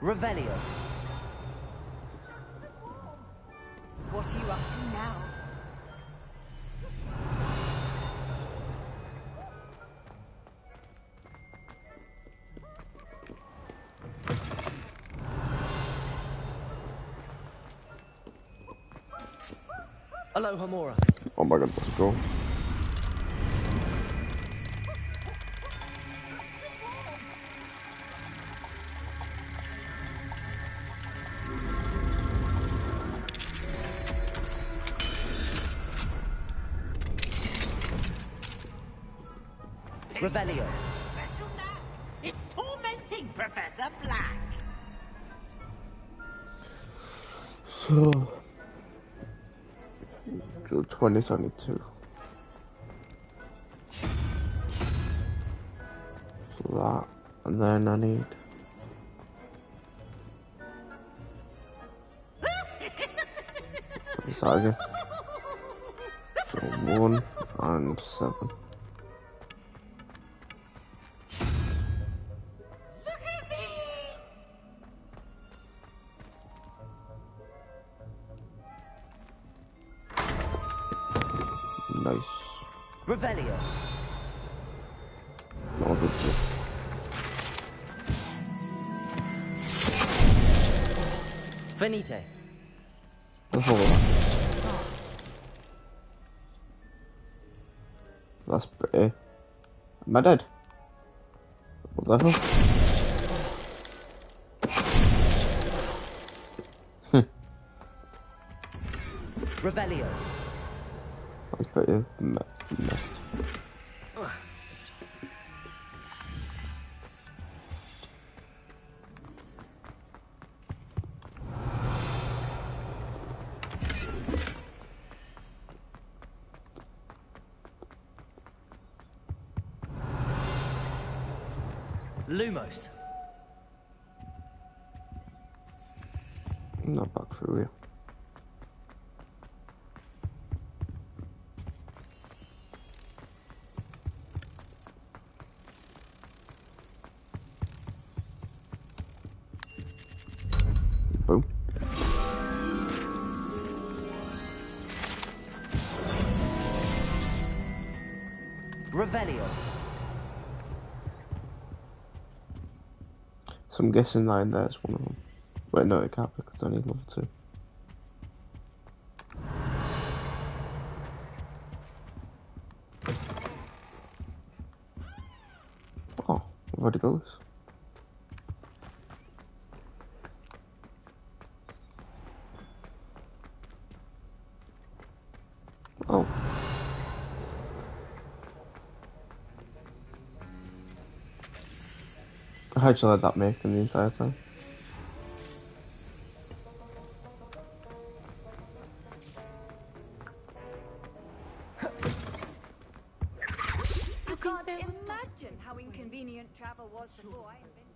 Revelio. What are you up to now? Aloha Mora. Oh my god, let's go. Revelio. It's tormenting Professor Black. So 2072. So that, and then I need what's that again? So 1 and 7. Nice. Revelio. Not good. Finite. Let's hold on. That's pretty. Am I dead? What the hell? Revelio. That's pretty messed. Lumos. Not back through here. Boom. Revelio. So I'm guessing that in there is one of them. Wait, no, it can't because I need level 2. Oh, I've already got this. Oh. How would you let that make in the entire time? I can't imagine how inconvenient travel was before I invented it.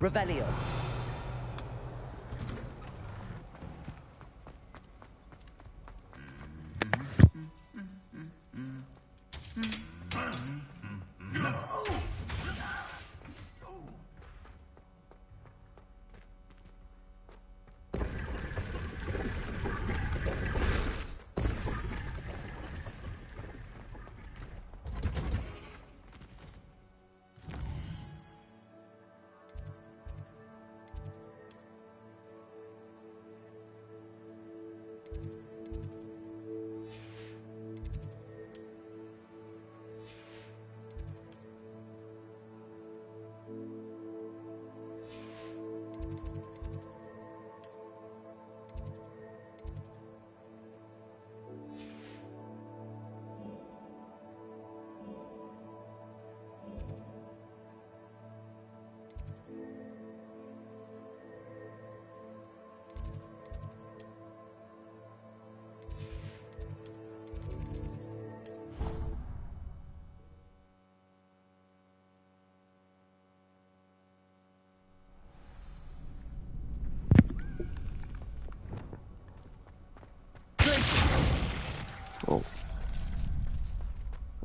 Revelio.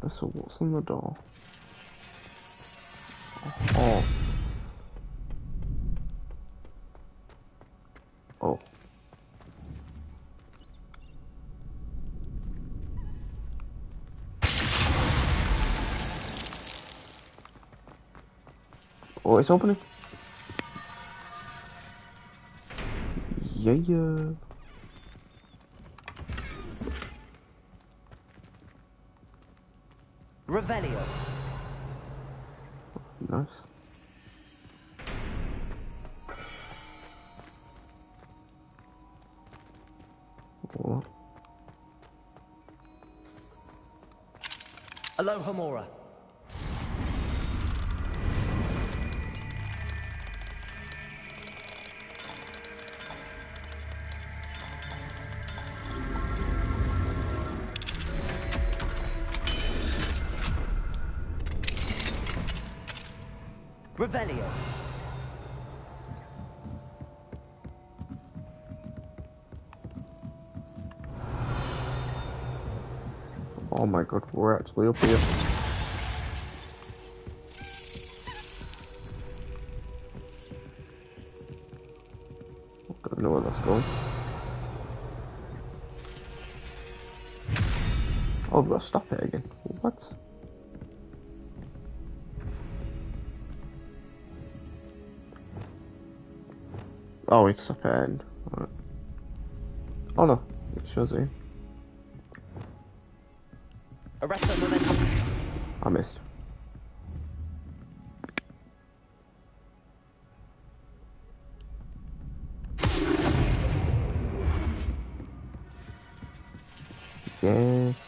So what's on the door? Oh. Oh. Oh, it's opening. Yeah. Revelio. Nice. What? Alohomora. Revelio. Oh my god, we're actually up here. I don't know where that's going. Oh, I've got to stop it again. What? Oh, we stop it end. Alright. Oh no, it shows it. Arresto momentum. I missed. Yes.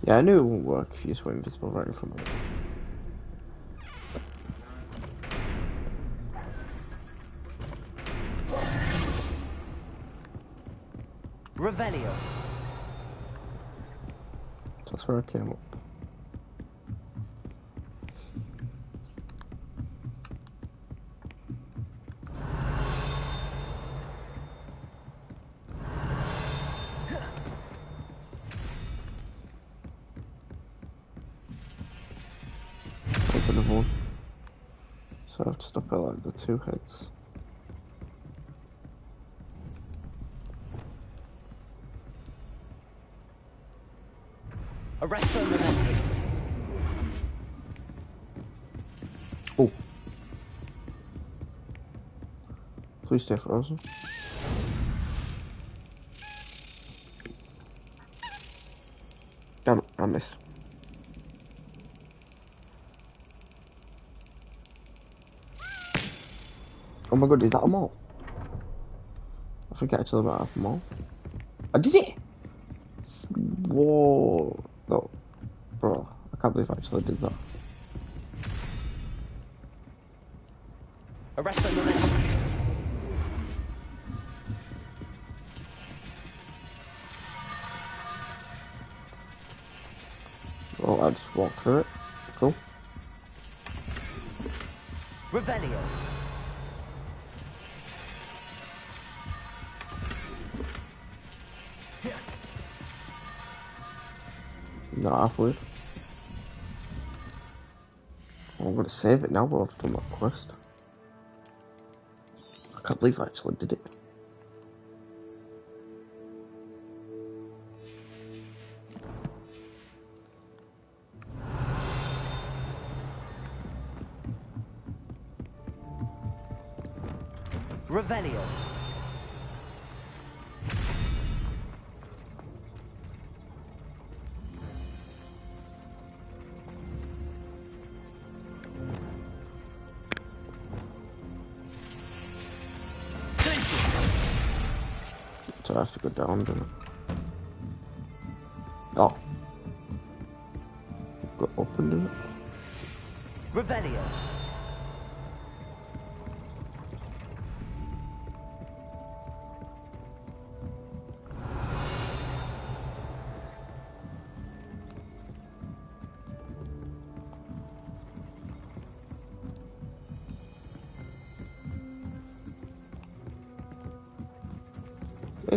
Yeah, I knew it wouldn't work if you just went invisible right in front of it. Revelio. That's where I came up. That's another one. So I have to stop at like the two heads. Arresto momentum. Oh. Please stay frozen. Damn it, I missed. Oh my god, is that a mole? I think I actually might have a mole. I did it! Whoa. No. Bro, I can't believe I actually did that. Arresto momentum. Well, I just walked through it. Cool. Revelio. Not halfway. Oh, I'm gonna save it now while I've done that quest. I can't believe I actually did it. Revelio. So I have to go down, don't I? Oh. Go up and do it. Revelio.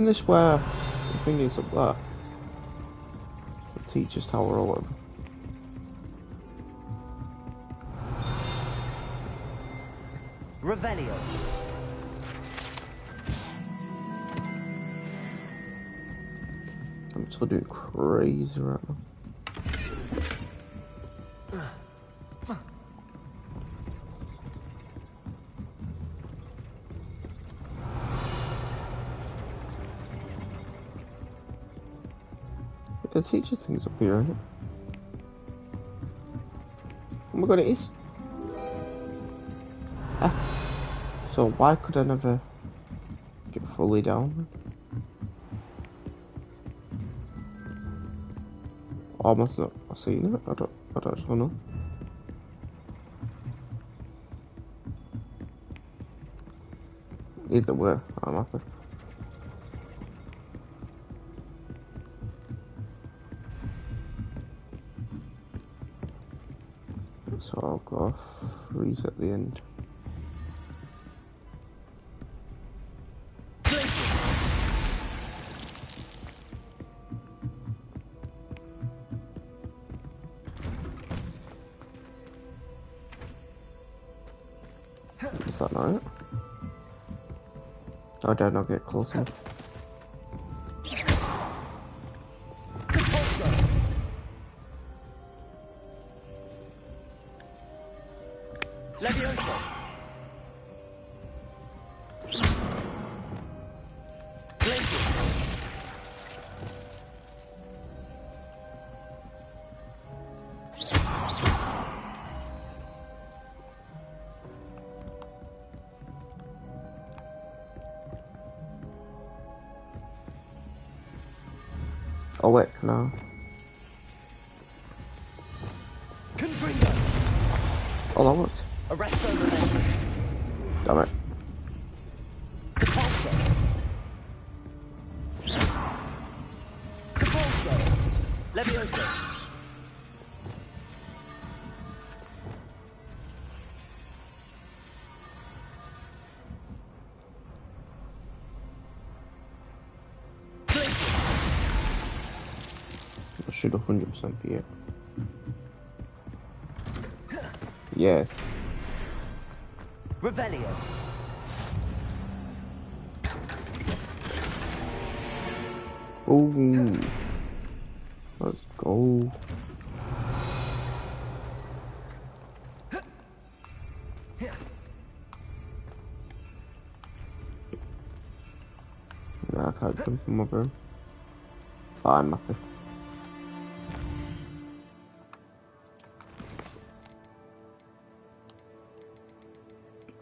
in this where the thing is up there? The teacher's tower or whatever. Revelio. I'm still doing crazy right now. The teacher thing's up here, isn't it? Oh my god, it is. Ah. So why could I never get fully down? Oh, I must not have seen it. I don't actually know. Either way, I'm happy. So I've got a freeze at the end. Is that not it? I dare not get close enough. Levioso. Oh wait, no. Oh, that worked. Arresto Memento. Damn it. Capulso. Capulso. Levioso. I should 100% be it. Yeah. Revelio. Ooh. Let's go. Nah, I can't jump from my room. I'm happy.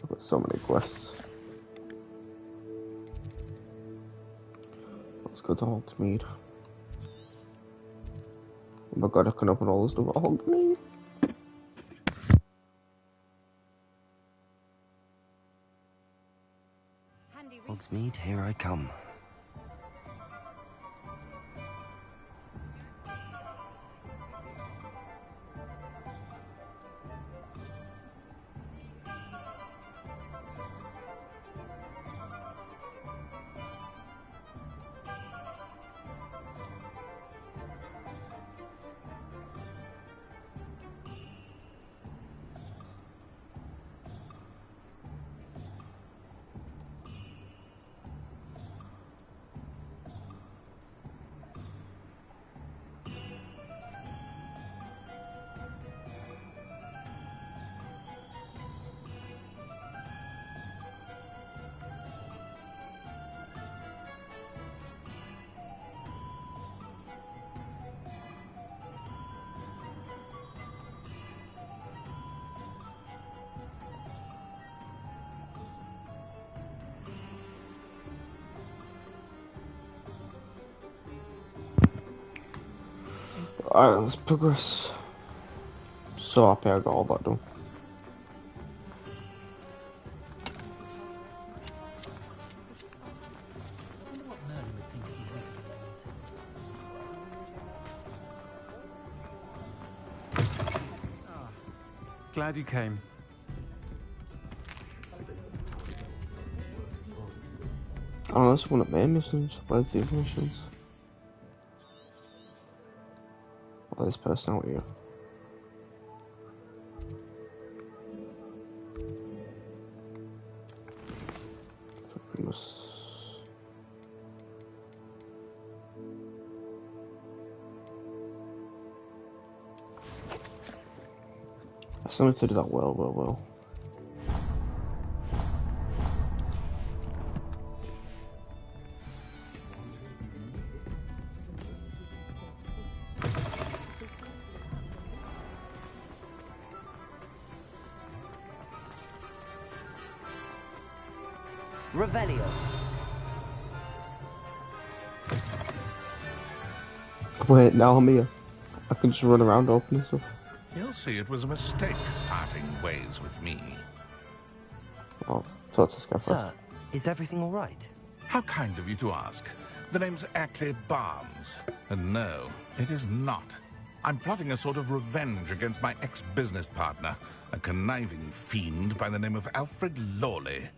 I've got so many quests. Let's go to Hogsmeade. Oh my god, I can open all this stuff at Hogsmeade. Hogsmeade, here I come. Alright, let's progress. So happy I got all that done. Glad you came. Oh, honest, one of the main missions. Where's the other missions? Oh, this person out here. So we must... I still need to do that well. Revelio. Wait, now I'm here. I can just run around opening stuff. You'll see it was a mistake parting ways with me. Oh, talk to Scarecrow. Sir, is everything all right? How kind of you to ask. The name's Ackley Barnes. And no, it is not. I'm plotting a sort of revenge against my ex-business partner, a conniving fiend by the name of Alfred Lawley.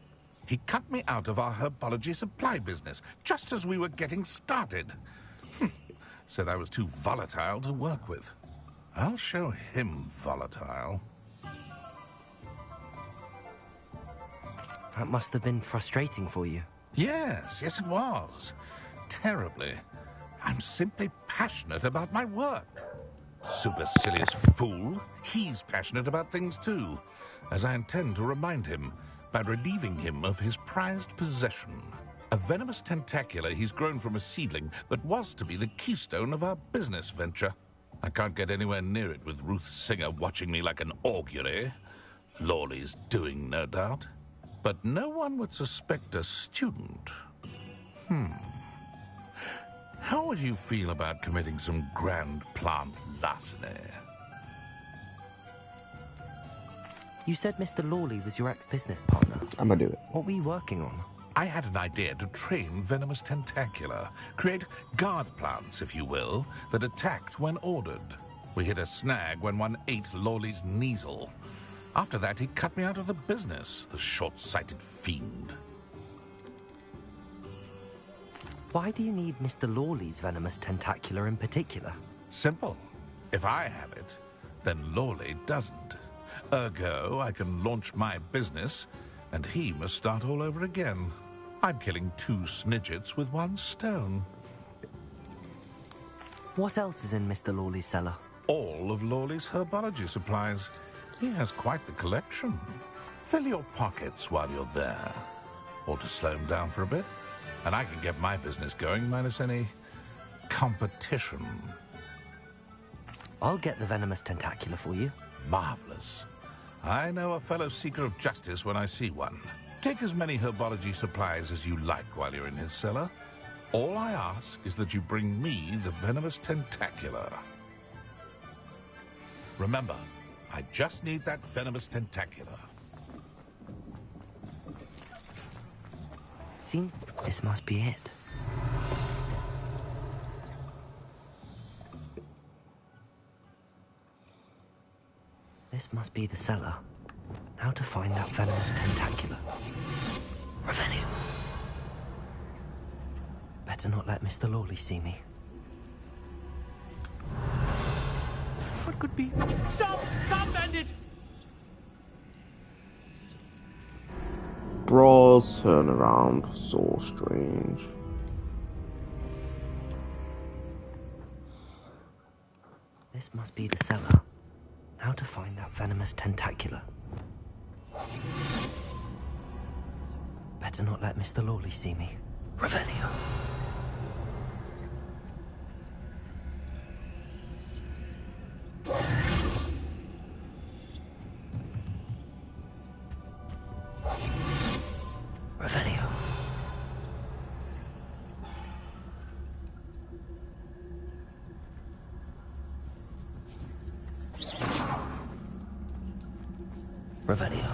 He cut me out of our herbology supply business, just as we were getting started. Said I was too volatile to work with. I'll show him volatile. That must have been frustrating for you. Yes, it was. Terribly. I'm simply passionate about my work. Supercilious fool. He's passionate about things too, as I intend to remind him by relieving him of his prized possession. A venomous tentacular he's grown from a seedling that was to be the keystone of our business venture. I can't get anywhere near it with Ruth Singer watching me like an augury. Lawley's doing, no doubt. But no one would suspect a student. How would you feel about committing some grand plant larceny? You said Mr. Lawley was your ex-business partner. I'm gonna do it. What were you working on? I had an idea to train venomous tentacula, create guard plants, if you will, that attacked when ordered. We hit a snag when one ate Lawley's Kneasel. After that, he cut me out of the business, the short-sighted fiend. Why do you need Mr. Lawley's venomous tentacular in particular? Simple. If I have it, then Lawley doesn't. Ergo, I can launch my business, and he must start all over again. I'm killing 2 snidgets with 1 stone. What else is in Mr. Lawley's cellar? All of Lawley's herbology supplies. He has quite the collection. Fill your pockets while you're there. Or to slow him down for a bit. And I can get my business going minus any competition. I'll get the venomous tentacular for you. Marvelous. I know a fellow seeker of justice when I see one. Take as many herbology supplies as you like while you're in his cellar. All I ask is that you bring me the venomous tentacular. Remember, I just need that venomous tentacular. Seems this must be it. This must be the cellar. Now to find that venomous tentacular. Revenue. Better not let Mr. Lawley see me. What could be? Stop! Stop, bandit! Brawls turn around. So strange. This must be the cellar. Now to find that venomous tentacular. Better not let Mr. Lawley see me. Revelio. Revelio. Revelio.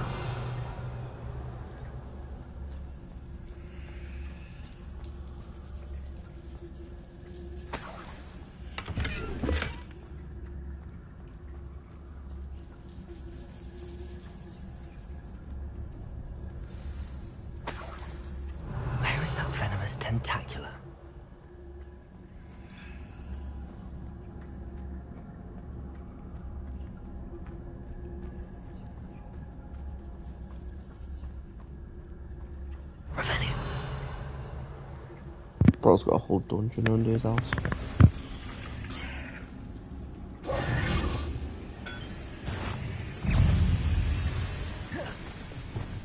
Where is that venomous bro's got a whole dungeon under his house.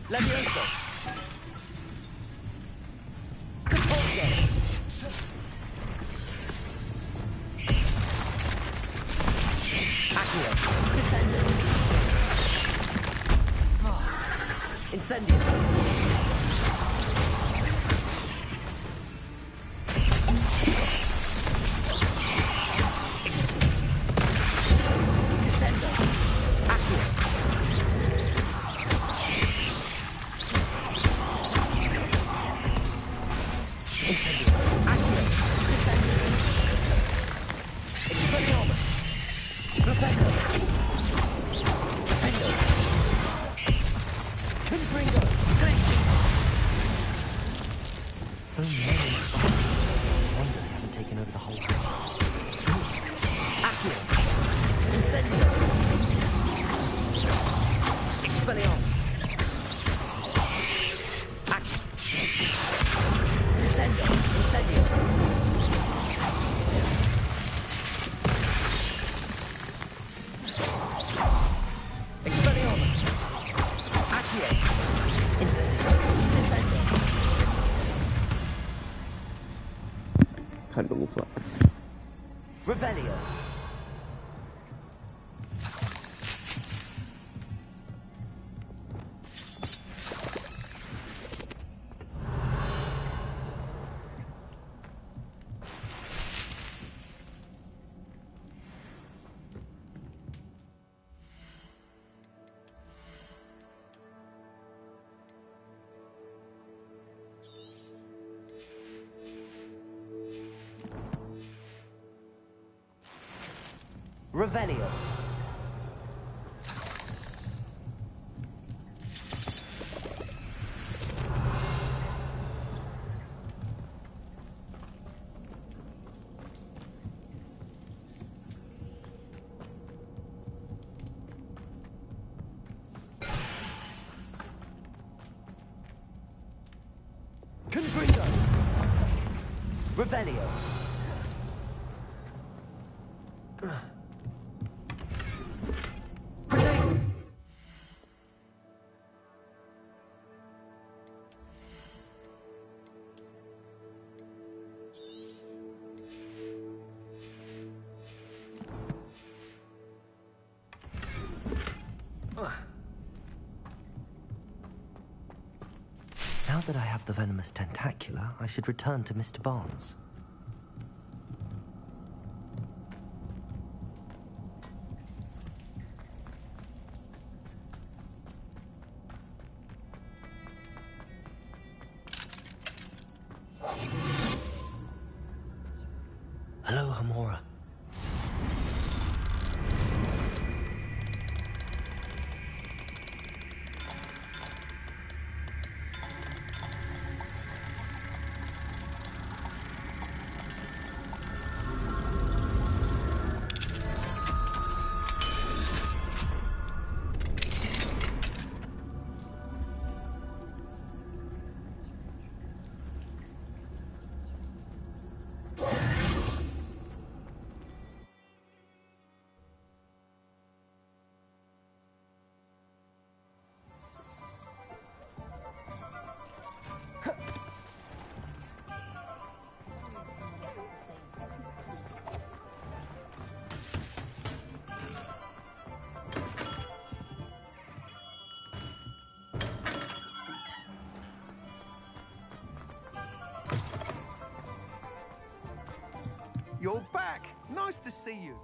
Levioso! Accio! Descendo! Incendio! Descendo! Accio! Incendio! Accio! Descendo! Expelliarmus! Rependo! Rependo! Confringo! Glacius! So many. I wonder they haven't taken over the whole house. Accio! Incendio! Expelliarmus! Accio! Descendo! Incendio! Expelliarmus! Accio! Incendio! Descendo! Kind of looks like. Revelio! Revelio. Confringo. Revelio. Protego. Now that I have the venomous tentacula, I should return to Mr. Barnes. Hello, Hamora. You're back. Nice to see you.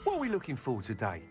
What are we looking for today?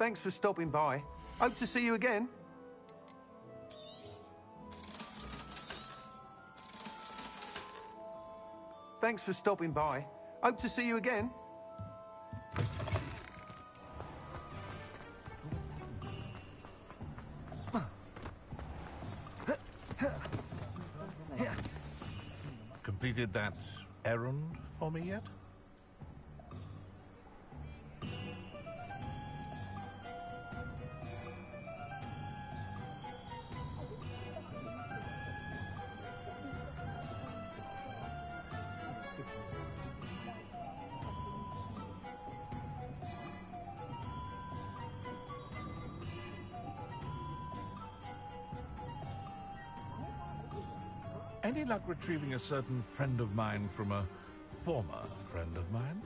Thanks for stopping by. Hope to see you again. Thanks for stopping by. Hope to see you again. Completed that errand for me yet? Any luck retrieving a certain friend of mine from a former friend of mine?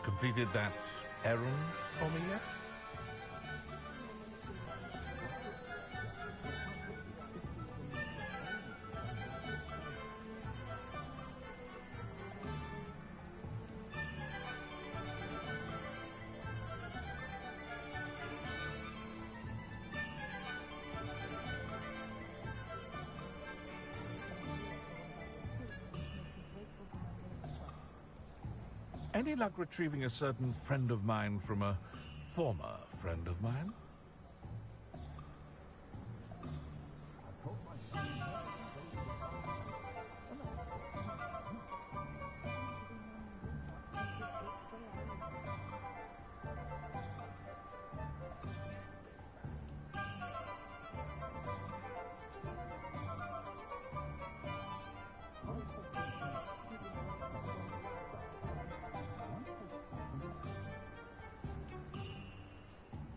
Completed that errand for me yet? Any luck retrieving a certain friend of mine from a former friend of mine?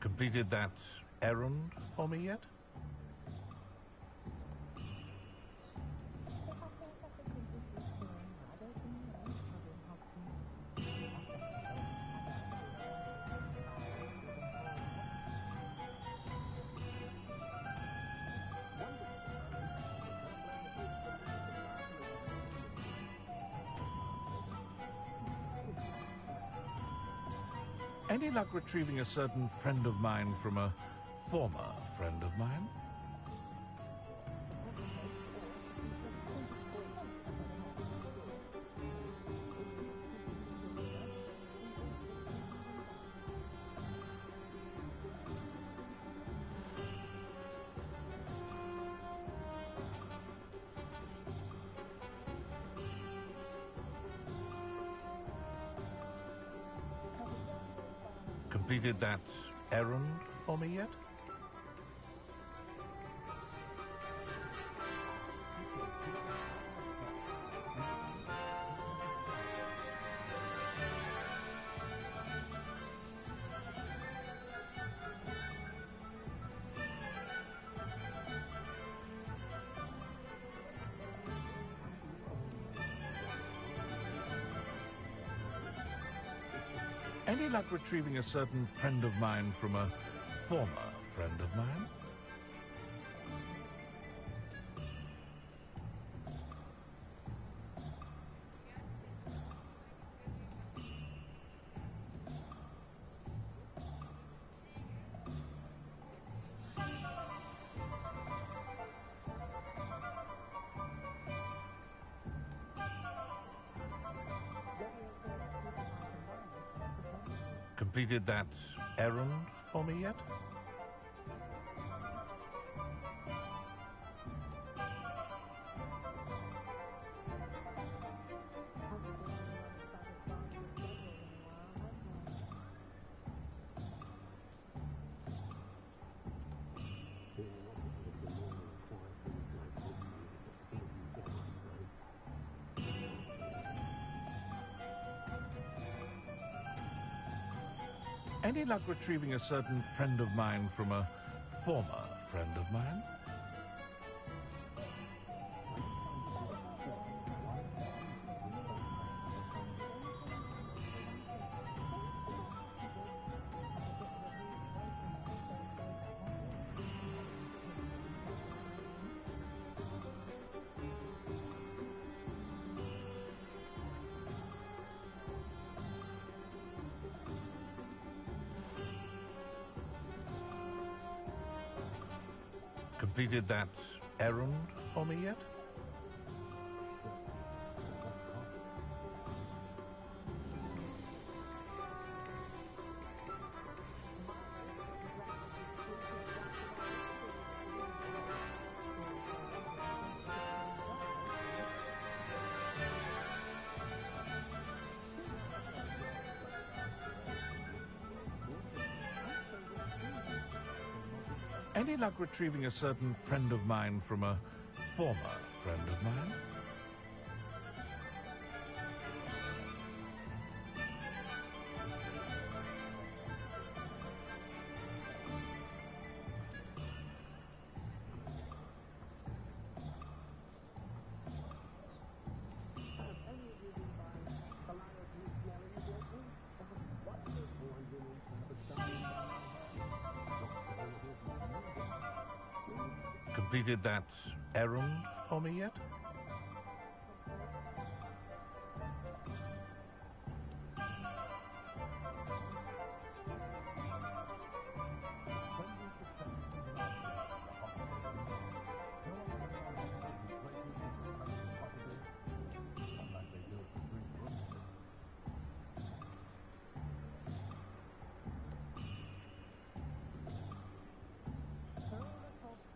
Completed that errand for me yet? Any luck retrieving a certain friend of mine from a former friend of mine? Completed that errand for me yet? Any luck retrieving a certain friend of mine from a former friend of mine? Completed that errand for me yet? Any luck retrieving a certain friend of mine from a former friend of mine? Completed that errand for me yet? Any luck retrieving a certain friend of mine from a former friend of mine? Completed that errand for me yet?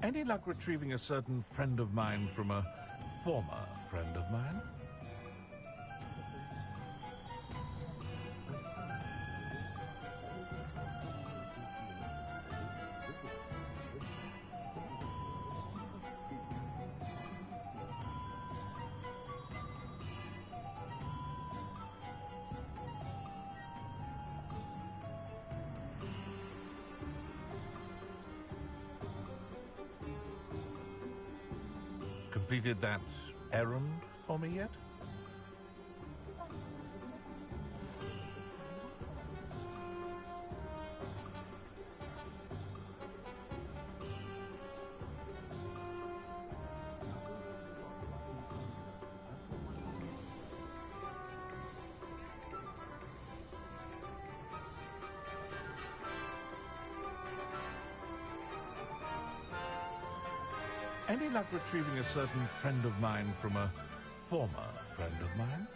Any luck retrieving a certain friend of mine from a former friend of mine? Completed that errand for me yet? Any luck retrieving a certain friend of mine from a former friend of mine?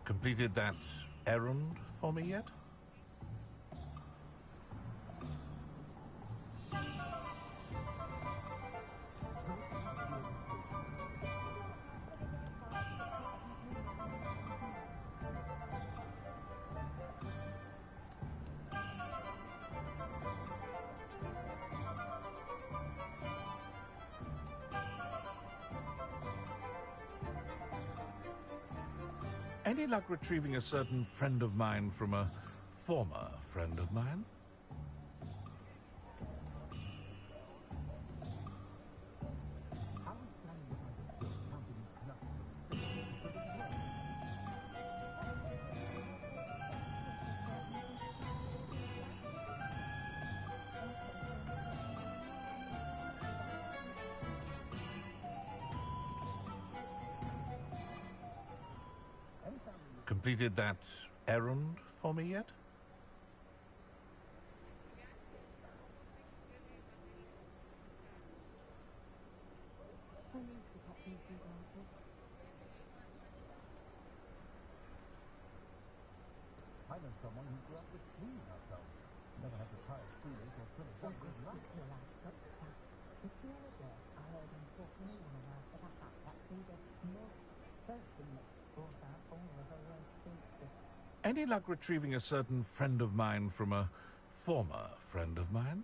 Completed that errand for me yet? Any luck retrieving a certain friend of mine from a former friend of mine? Completed that errand for me yet? I know someone who grew up with three herself. Never had to tie a shoelace or fill a bag with luck. Any luck retrieving a certain friend of mine from a former friend of mine?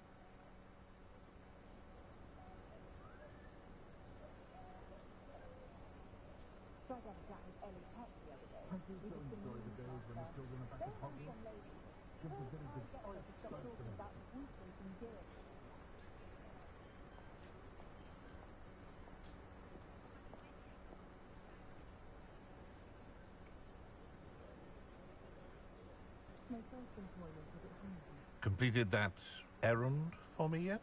Completed that errand for me yet?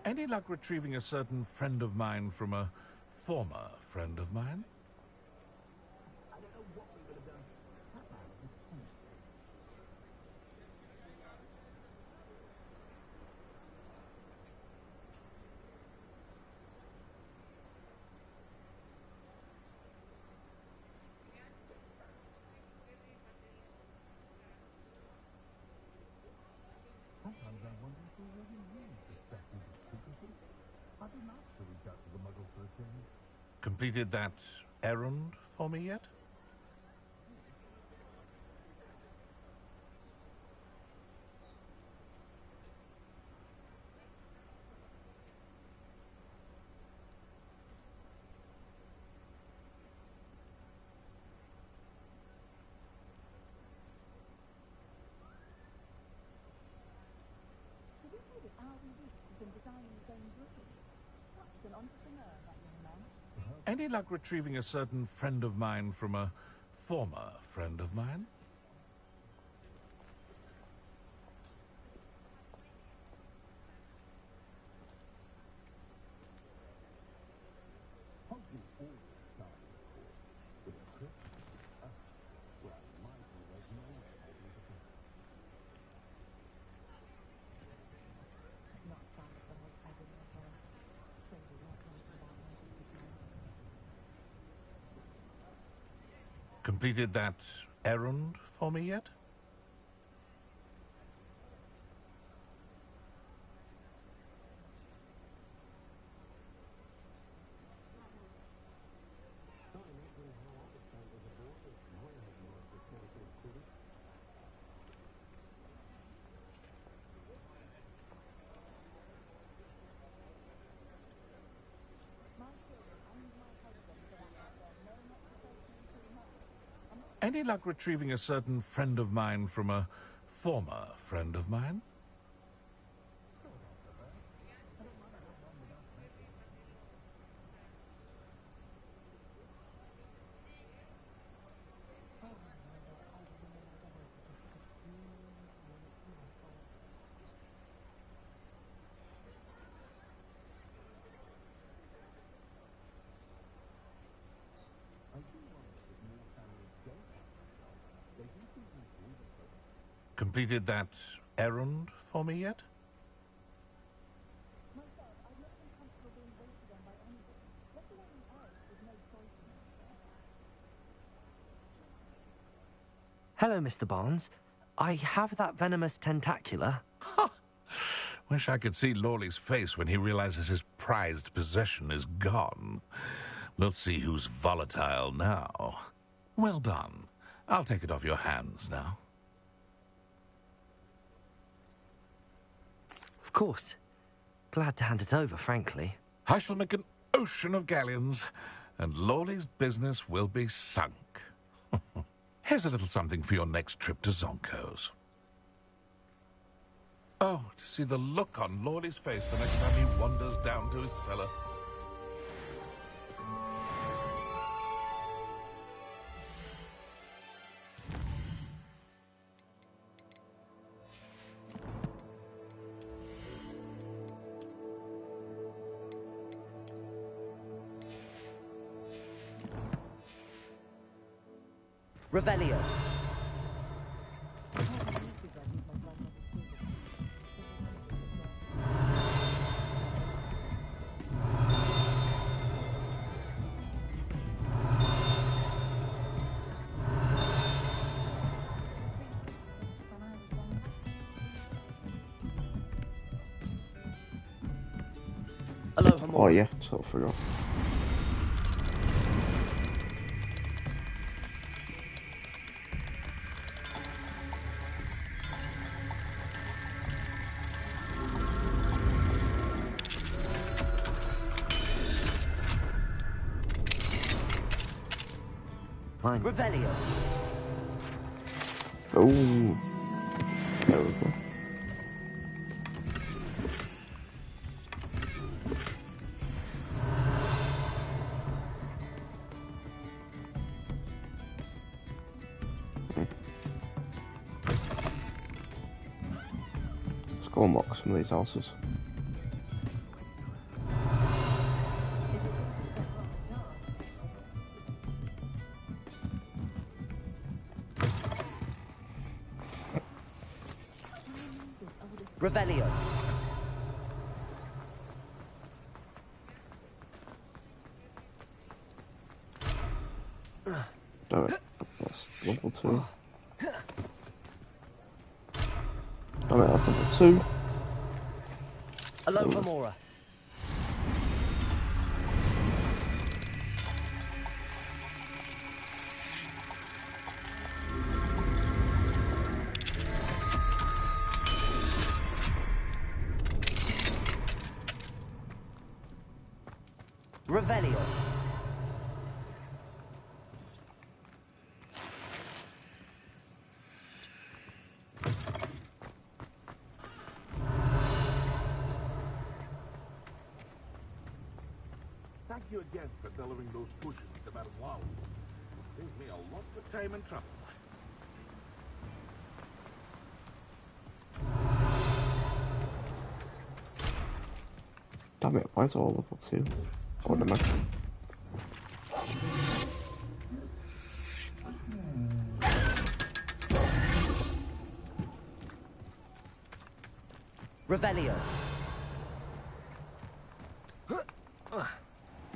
Any luck retrieving a certain friend of mine from a former friend of mine? Sometimes I wonder if we really use the special secrecy. I'd be nice to reach out to the Muggles for a change. Completed that errand for me yet? Any luck retrieving a certain friend of mine from a former friend of mine? Hogwarts always started, of course, with a trip. Well, my view was no one holding the thing. Completed that errand for me yet? Any luck retrieving a certain friend of mine from a former friend of mine? Completed that errand for me yet? Hello, Mr. Barnes. I have that venomous tentacula. Wish I could see Lawley's face when he realizes his prized possession is gone. We'll see who's volatile now. Well done. I'll take it off your hands now. Of course. Glad to hand it over, frankly. I shall make an ocean of galleons, and Lawley's business will be sunk. Here's a little something for your next trip to Zonko's. Oh, to see the look on Lawley's face the next time he wanders down to his cellar. Revelio. Aloha Oh yeah, totally forgot. Fine. Revelio. Oh, there we go. Let's go unlock some of these houses. Revelio. Damn it, that's level 2. Damn it, that's level 2. Aloha Mora. Revelio. Thank you again for delivering those pushes to that wow. Saved me a lot of time and trouble. Damn it, why is it all level 2? Oh, never mind. Revelio.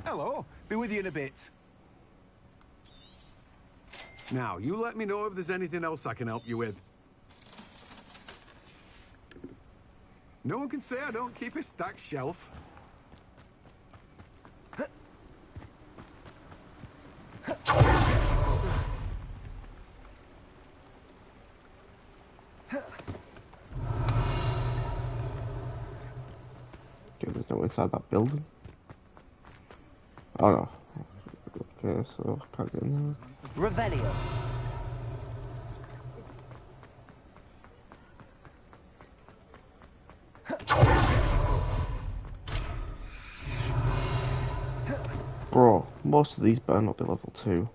Hello. Be with you in a bit. Now, you let me know if there's anything else I can help you with. No one can say I don't keep a stacked shelf. Okay, there's no inside that building. Oh no. Okay, so I can't get in there. Revelio. Bro, most of these better not be level 2.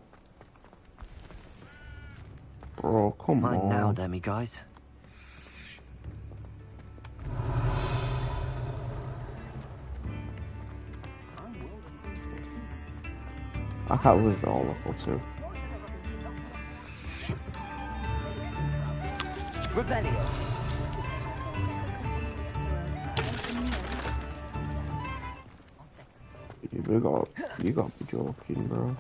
Bro, come Mine on. now, demi guys. I can't believe they're all level 2. Revelio. You gotta be joking, bro.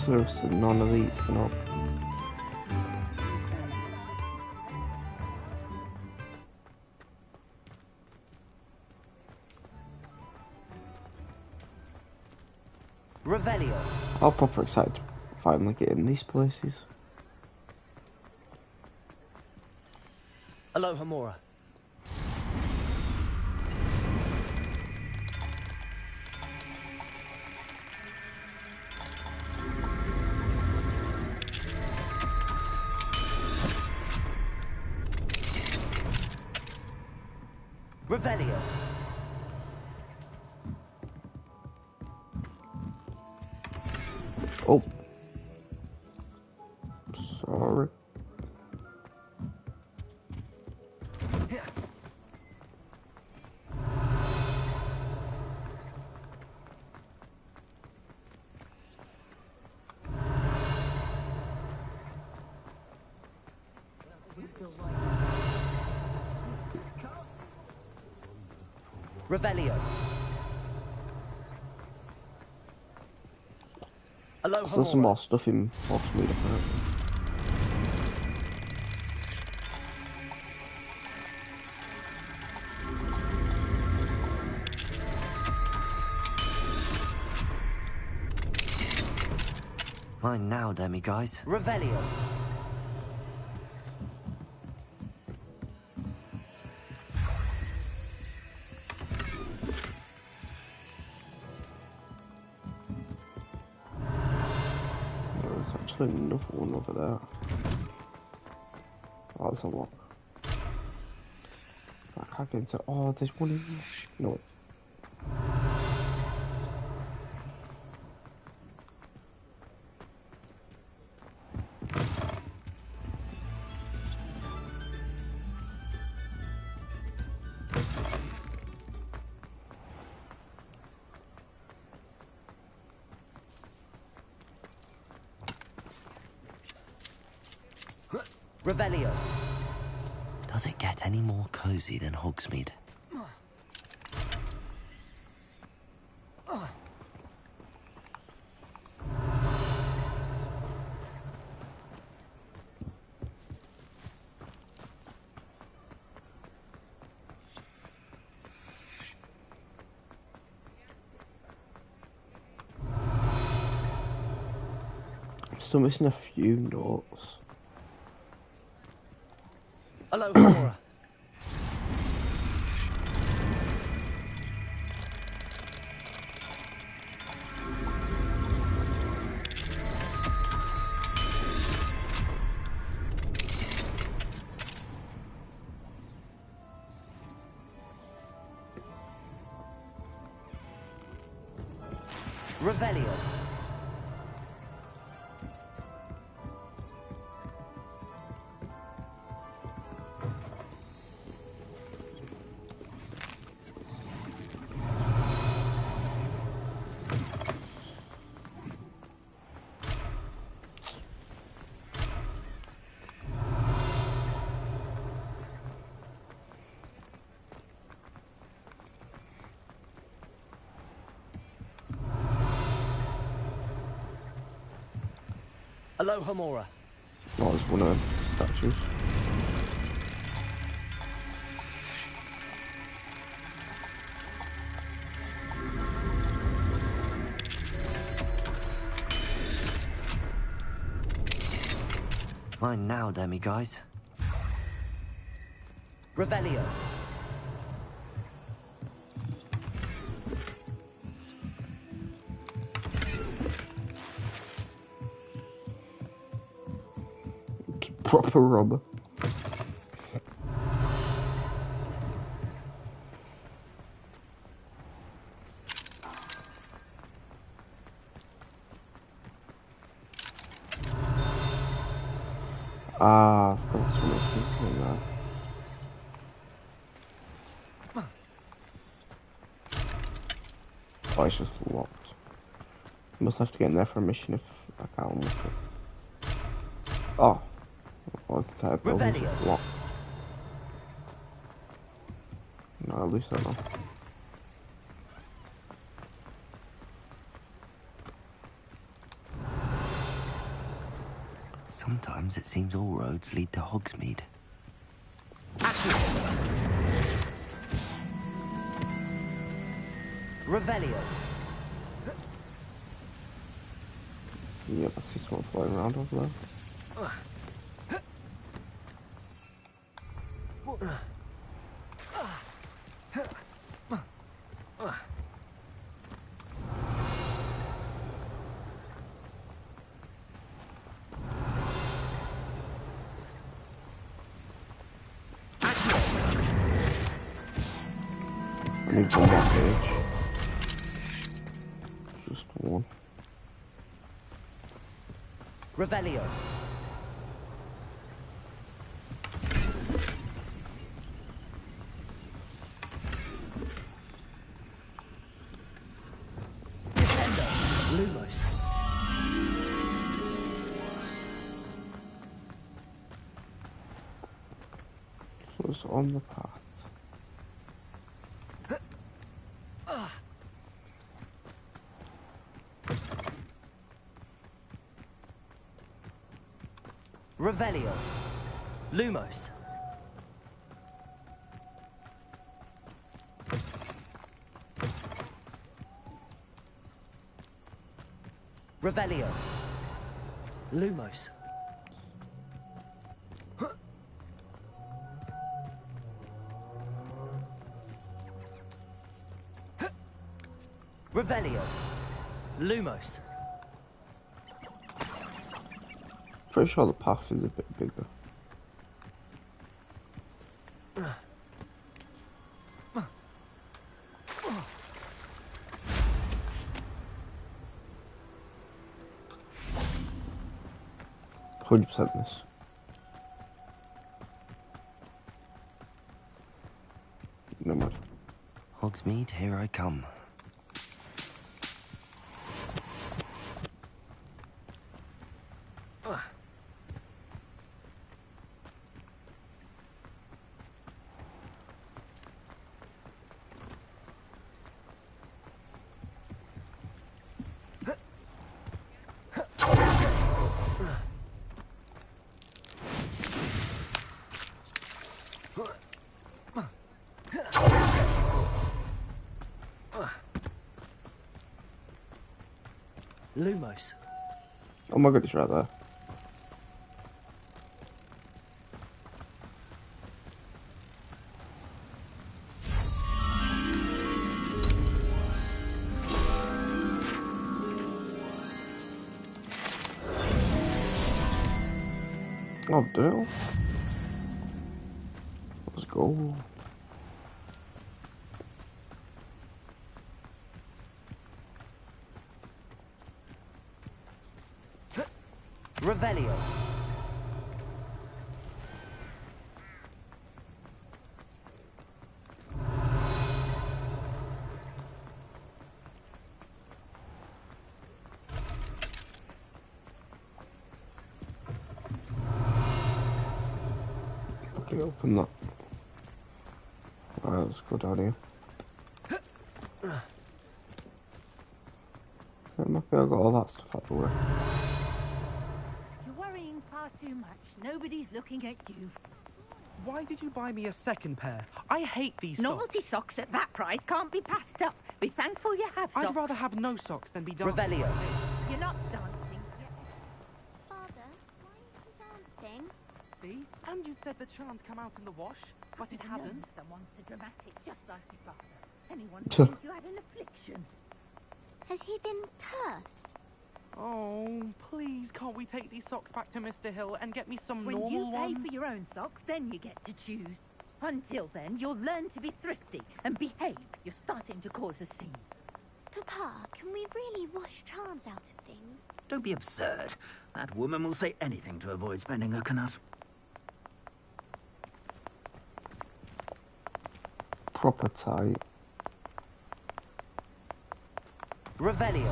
Seriously, none of these can up. Revelio. I'm proper excited to finally get in these places. Aloha Mora. Revelio. Oh. Revelio. There's still some more stuff in Hogsmeade apparently. Mine now, guys. Revelio. There's actually another one over there. Oh, there's a lock. I can't get into. Oh, there's one in. No. Revelio. Does it get any more cozy than Hogsmeade? Still missing a few notes. Hello, Laura. Revelio. Hello, Hamora. Oh, there's one of them statues. Mine now, guys. Revelio. Proper robber. Ah, I've got some things in there. Oh, it's just locked. Must have to get in there for a mission if I can't unlock it. Oh. What's the type of building? Locked. No, at least I know. Sometimes it seems all roads lead to Hogsmeade. Revelio. Yep, I see someone flying around over there. I need one more page. Just one. Revelio. Descendo. Lumos. So it's on the path. Revelio. Lumos. Revelio. Lumos. Revelio. Lumos. Pretty sure the path is a bit bigger. Hundred percent this. No matter. Hogsmeade, here I come. Lumos. Oh my god, it's right there. I've done it all. Let's go. Revelio. Okay, open that. Alright, let's go down here. I'm happy I got all that stuff out the way. You're worrying far too much. Nobody's looking at you. Why did you buy me a second pair? I hate these Novelty socks. socks at that price can't be passed up. Be thankful you have socks. I'd rather have no socks than be done. Revelio. You're not dancing yet. Father, why aren't you dancing? See? And you said the charms come out in the wash, but it hasn't. Someone so dramatic, just like your father. Anyone would think you had an affliction. Has he been cursed? Oh, please, can't we take these socks back to Mr. Hill and get me some When normal you pay ones? for your own socks, then you get to choose. Until then, you'll learn to be thrifty and behave. You're starting to cause a scene. Papa, can we really wash charms out of things? Don't be absurd. That woman will say anything to avoid spending her canut. Proper tight. Revelio.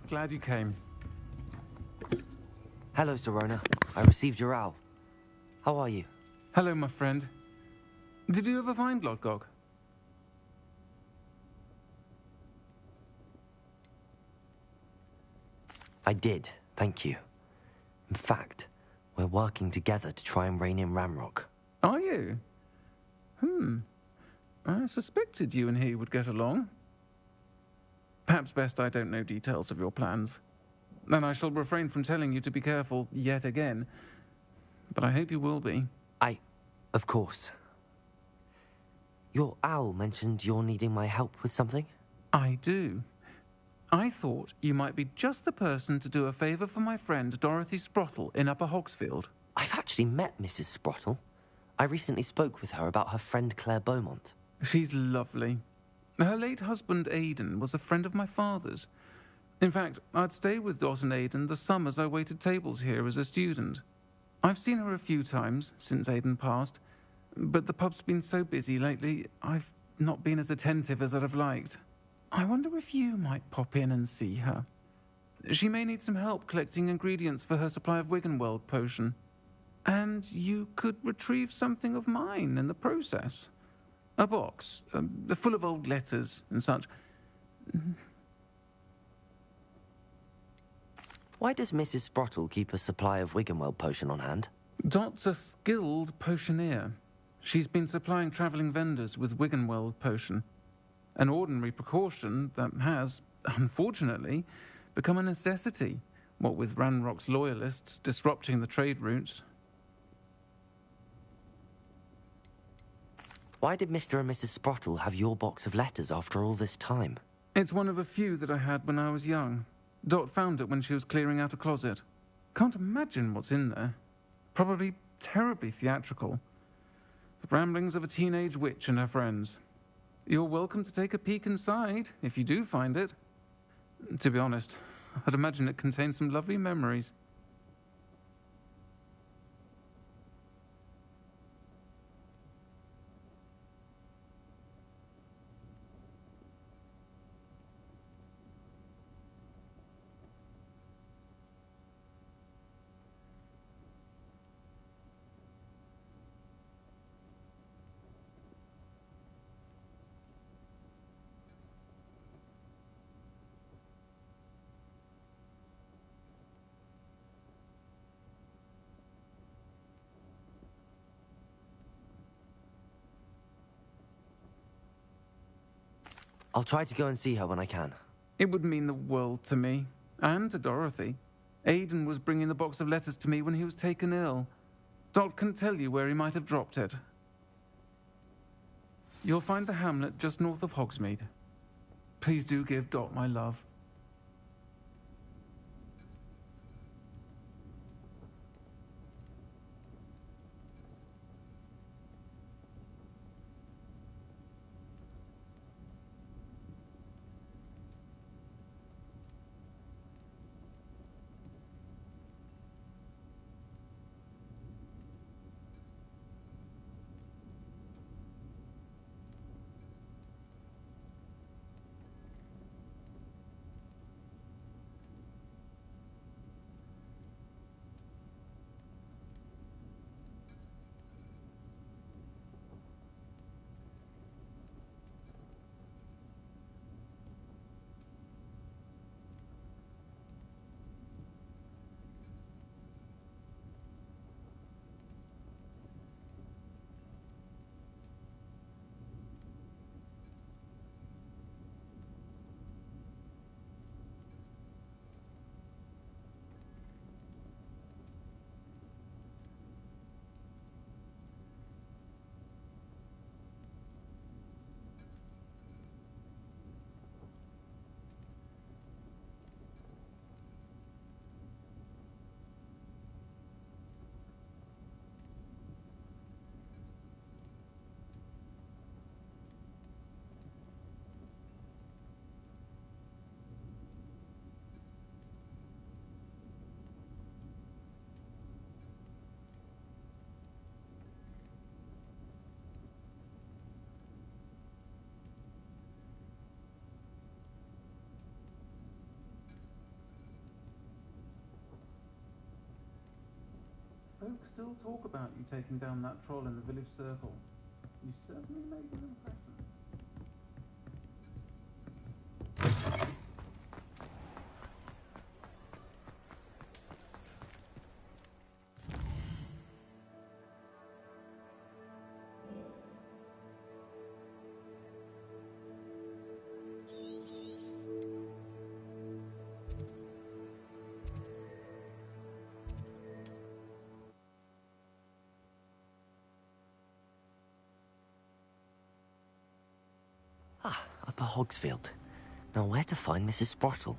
Glad you came. Hello, Serona. I received your owl. How are you? Hello, my friend. Did you ever find Lodgog? I did, thank you. In fact, we're working together to try and rein in Ramrock. Are you? I suspected you and he would get along. Perhaps best I don't know details of your plans. And I shall refrain from telling you to be careful yet again. But I hope you will be. Of course. Your owl mentioned you're needing my help with something? I do. I thought you might be just the person to do a favour for my friend Dorothy Sprottle in Upper Hogsfield. I've actually met Mrs. Sprottle. I recently spoke with her about her friend Claire Beaumont. She's lovely. Her late husband Aidan was a friend of my father's. In fact, I'd stayed with Dawson Aidan the summers I waited tables here as a student. I've seen her a few times since Aidan passed, but the pub's been so busy lately, I've not been as attentive as I'd have liked. I wonder if you might pop in and see her. She may need some help collecting ingredients for her supply of Wiggenweld potion. And you could retrieve something of mine in the process. A box, full of old letters and such. Why does Mrs. Sprottle keep a supply of Wiggenweld potion on hand? Dot's a skilled potioneer. She's been supplying travelling vendors with Wiggenweld potion. An ordinary precaution that has, unfortunately, become a necessity, what with Ranrock's loyalists disrupting the trade routes. Why did Mr. and Mrs. Sprottle have your box of letters after all this time? It's one of a few that I had when I was young. Dot found it when she was clearing out a closet. Can't imagine what's in there. Probably terribly theatrical. The ramblings of a teenage witch and her friends. You're welcome to take a peek inside, if you do find it. To be honest, I'd imagine it contains some lovely memories. I'll try to go and see her when I can. It would mean the world to me, and to Dorothy. Aidan was bringing the box of letters to me when he was taken ill. Dot can tell you where he might have dropped it. You'll find the hamlet just north of Hogsmeade. Please do give Dot my love. Folks still talk about you taking down that troll in the village circle. You certainly made an impression. Upper Hogsfield. Now where to find Mrs. Sprottle?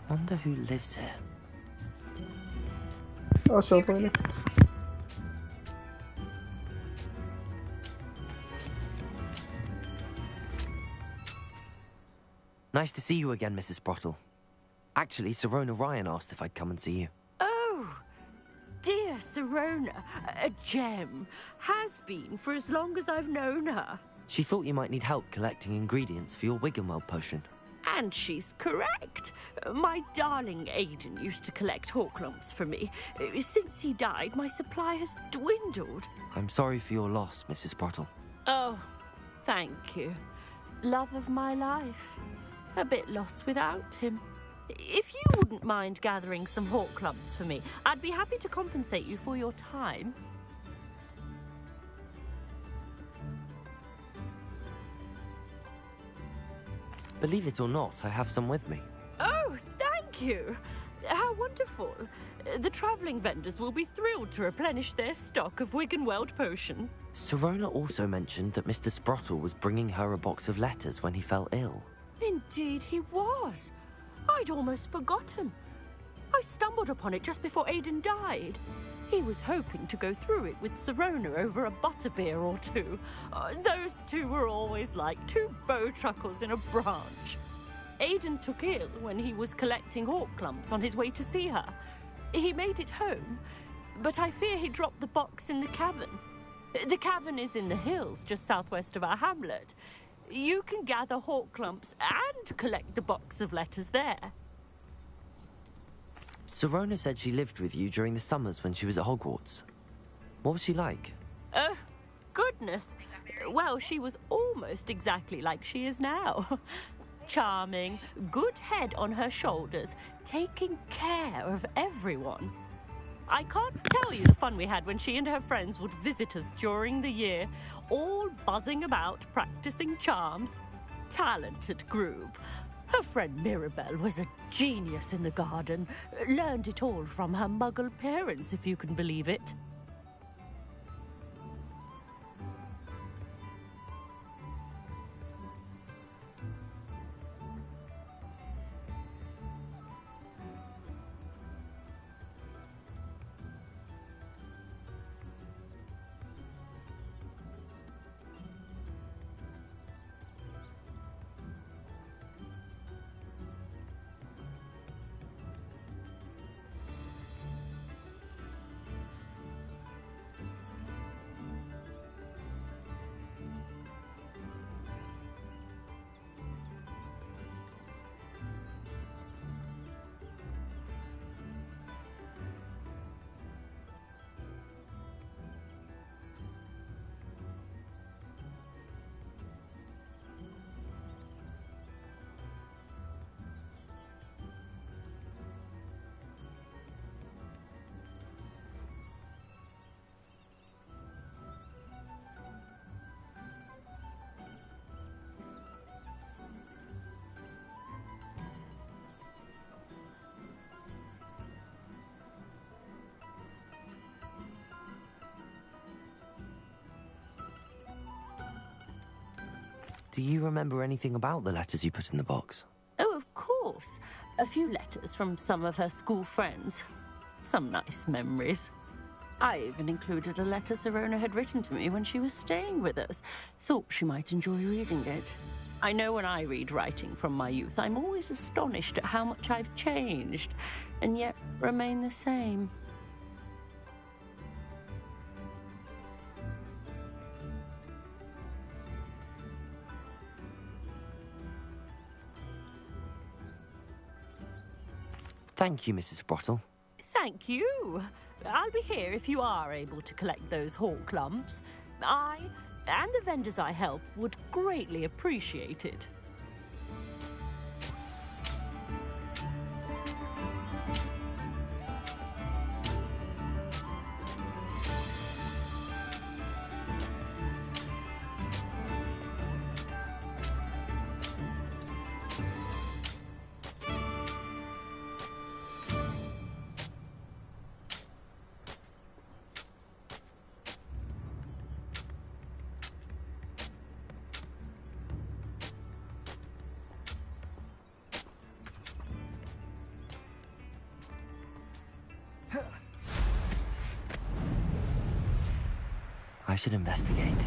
Wonder who lives here. I'll show it later. Nice to see you again, Mrs. Sprottle. Actually, Sirona Ryan asked if I'd come and see you. Oh, dear Sirona, a gem. Has been for as long as I've known her. She thought you might need help collecting ingredients for your Wiggenweld potion. And she's correct. My darling Aiden used to collect Horklumps for me. Since he died, my supply has dwindled. I'm sorry for your loss, Mrs. Sprottle. Oh, thank you. Love of my life. A bit lost without him. If you wouldn't mind gathering some Horklumps for me, I'd be happy to compensate you for your time. Believe it or not, I have some with me. Oh, thank you. How wonderful. The travelling vendors will be thrilled to replenish their stock of Wiggenweld potion. Sirona also mentioned that Mr. Sprottle was bringing her a box of letters when he fell ill. Indeed he was. I'd almost forgotten. I stumbled upon it just before Aiden died. He was hoping to go through it with Sirona over a butterbeer or two. Those two were always like two bowtruckles in a branch. Aiden took ill when he was collecting Horklumps on his way to see her. He made it home, but I fear he dropped the box in the cavern. The cavern is in the hills just southwest of our hamlet. You can gather Horklumps and collect the box of letters there. Sirona said she lived with you during the summers when she was at Hogwarts. What was she like? Goodness. Well, she was almost exactly like she is now. Charming, good head on her shoulders, taking care of everyone. I can't tell you the fun we had when she and her friends would visit us during the year, all buzzing about, practicing charms. Talented group. Her friend Mirabelle was a genius in the garden. Learned it all from her muggle parents, if you can believe it. Do you remember anything about the letters you put in the box? Oh, of course. A few letters from some of her school friends. Some nice memories. I even included a letter Sirona had written to me when she was staying with us. Thought she might enjoy reading it. I know when I read writing from my youth, I'm always astonished at how much I've changed, and yet remain the same. Thank you, Mrs. Sprottle. Thank you. I'll be here if you are able to collect those Horklumps. I and the vendors I help would greatly appreciate it. should investigate.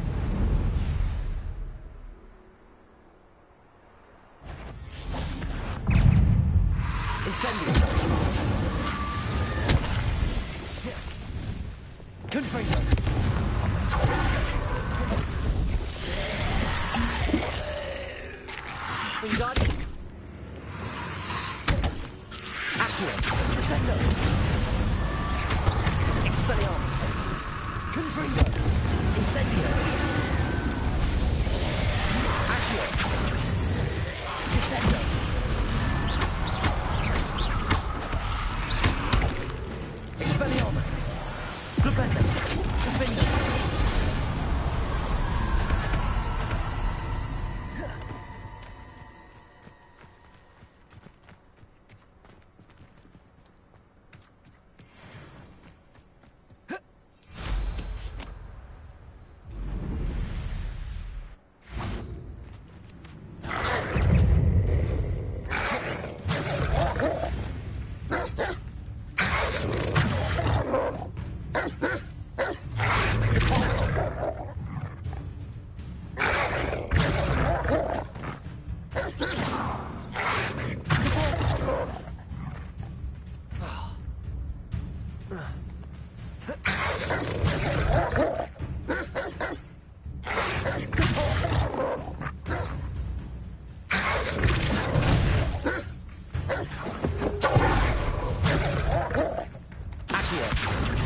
Incendio! Confringo! Wingardium! Accio! Descendo! Expelliarmus! Confringo! Incendio! Accio! Descendo! Expelliarmus! Flipendo! Defendo!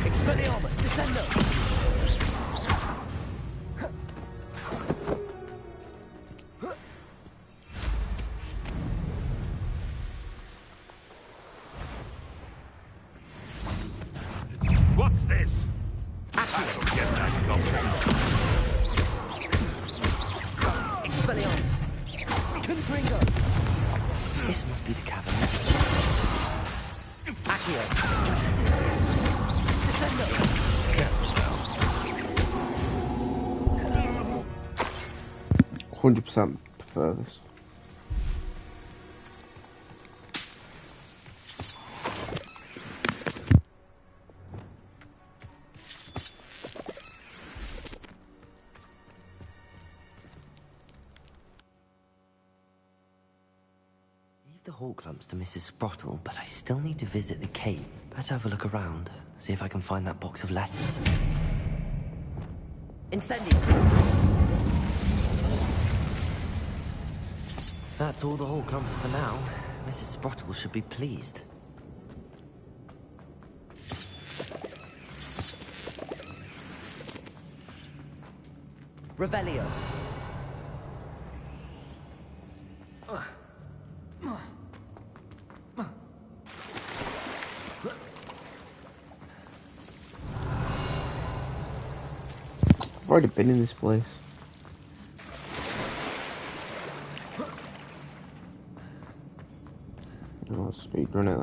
Expelliarmus, descendo! What's this? I don't get that compliment. Expelliarmus! Confringo! This must be the cavern. Accio! Descendo! Careful now. 100% prefer this. The hall clumps to Mrs. Sprottle, but I still need to visit the cave. Better have a look around, see if I can find that box of letters. Incendio! That's all the hall clumps for now. Mrs. Sprottle should be pleased. Revelio. I've already been in this place. Oh, speed run it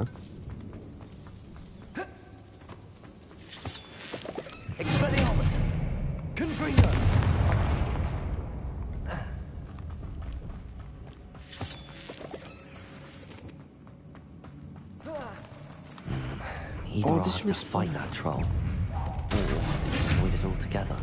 then. Expelliarmus! Confringo! Either I'll have to fight that troll, or avoid it altogether.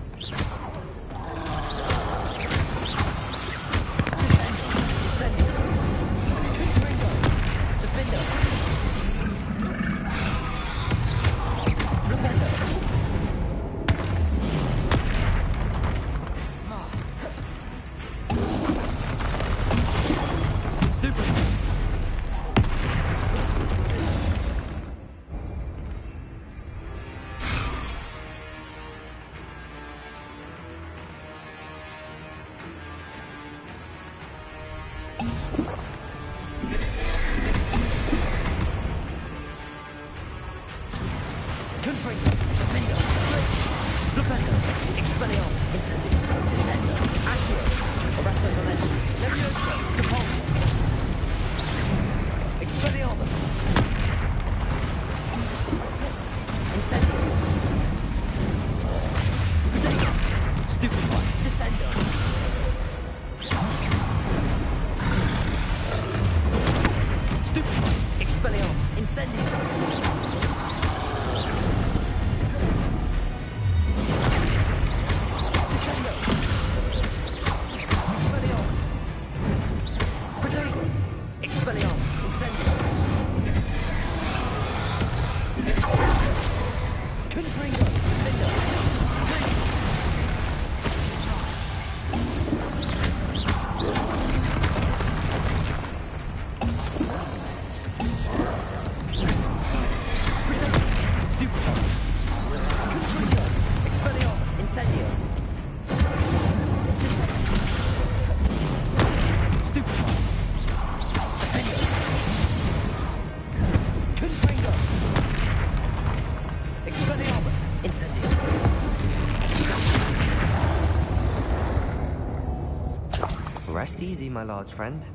easy, my large friend.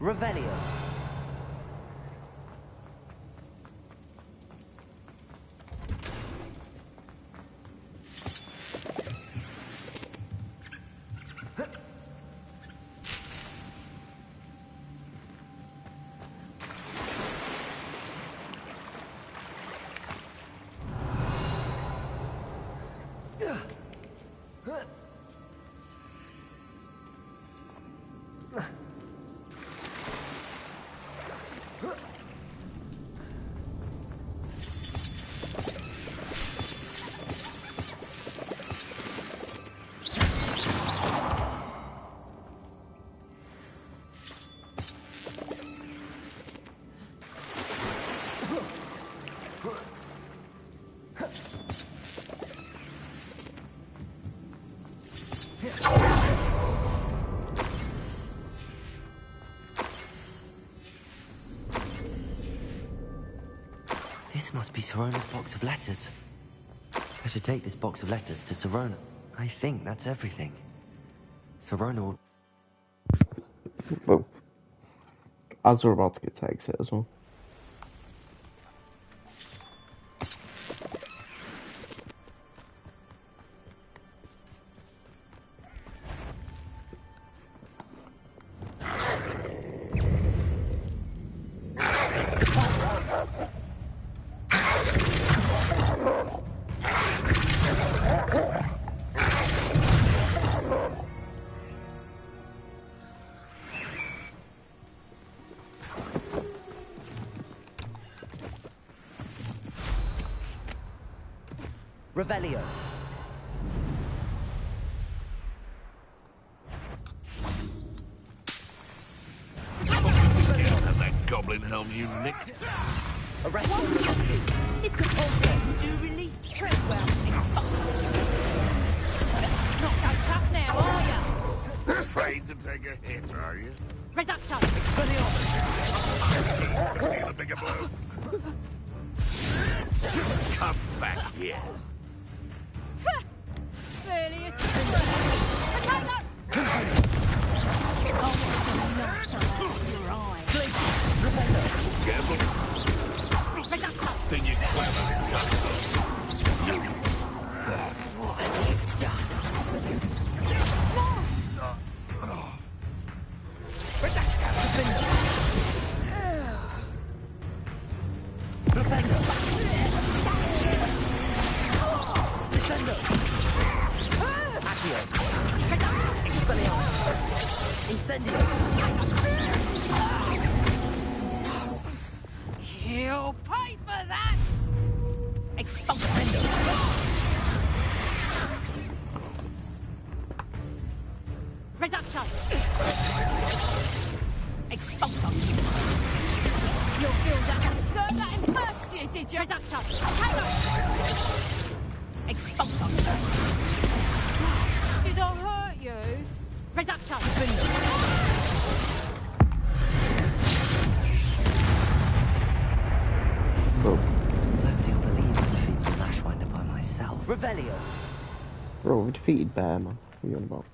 Revelio. This must be Sirona's box of letters. I should take this box of letters to Sirona. I think that's everything. Sirona will... Well, as we're about to get to exit as well. Revelio. Has that goblin helm you nicked? Arrest him. It's a problem to release Treadwell. Not so tough now, are you? Afraid to take a hit, are you? Reducto. Could deal a bigger blow. Come back here. Fairly a potato! Gamble. Think you're clever, What have you done? Descendo. Accio. Expelliarmus. Incendio. You'll pay for that! Expulsando. Reducto. Expulso. You'll feel that. Learn that in first year, did you? Reducto. Tango. Expulso. Did I hurt you? Reducto. Nobody will believe I defeated the Lashwinder by myself. Revelio. Bro, we defeated Bear, man. What are you on about?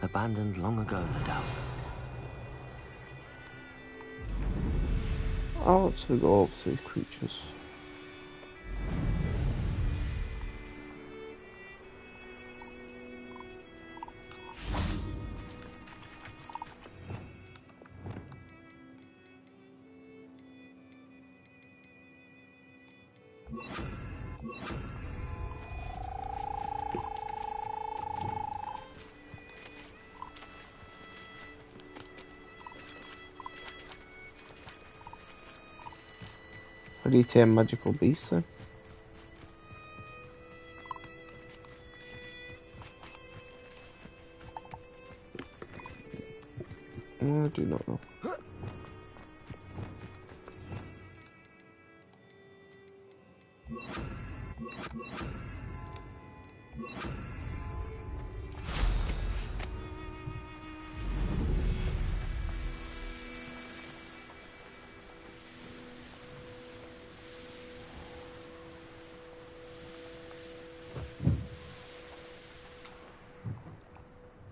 Abandoned long ago, no doubt. I'll actually go over to these creatures. How do you tame magical beasts then? do not know.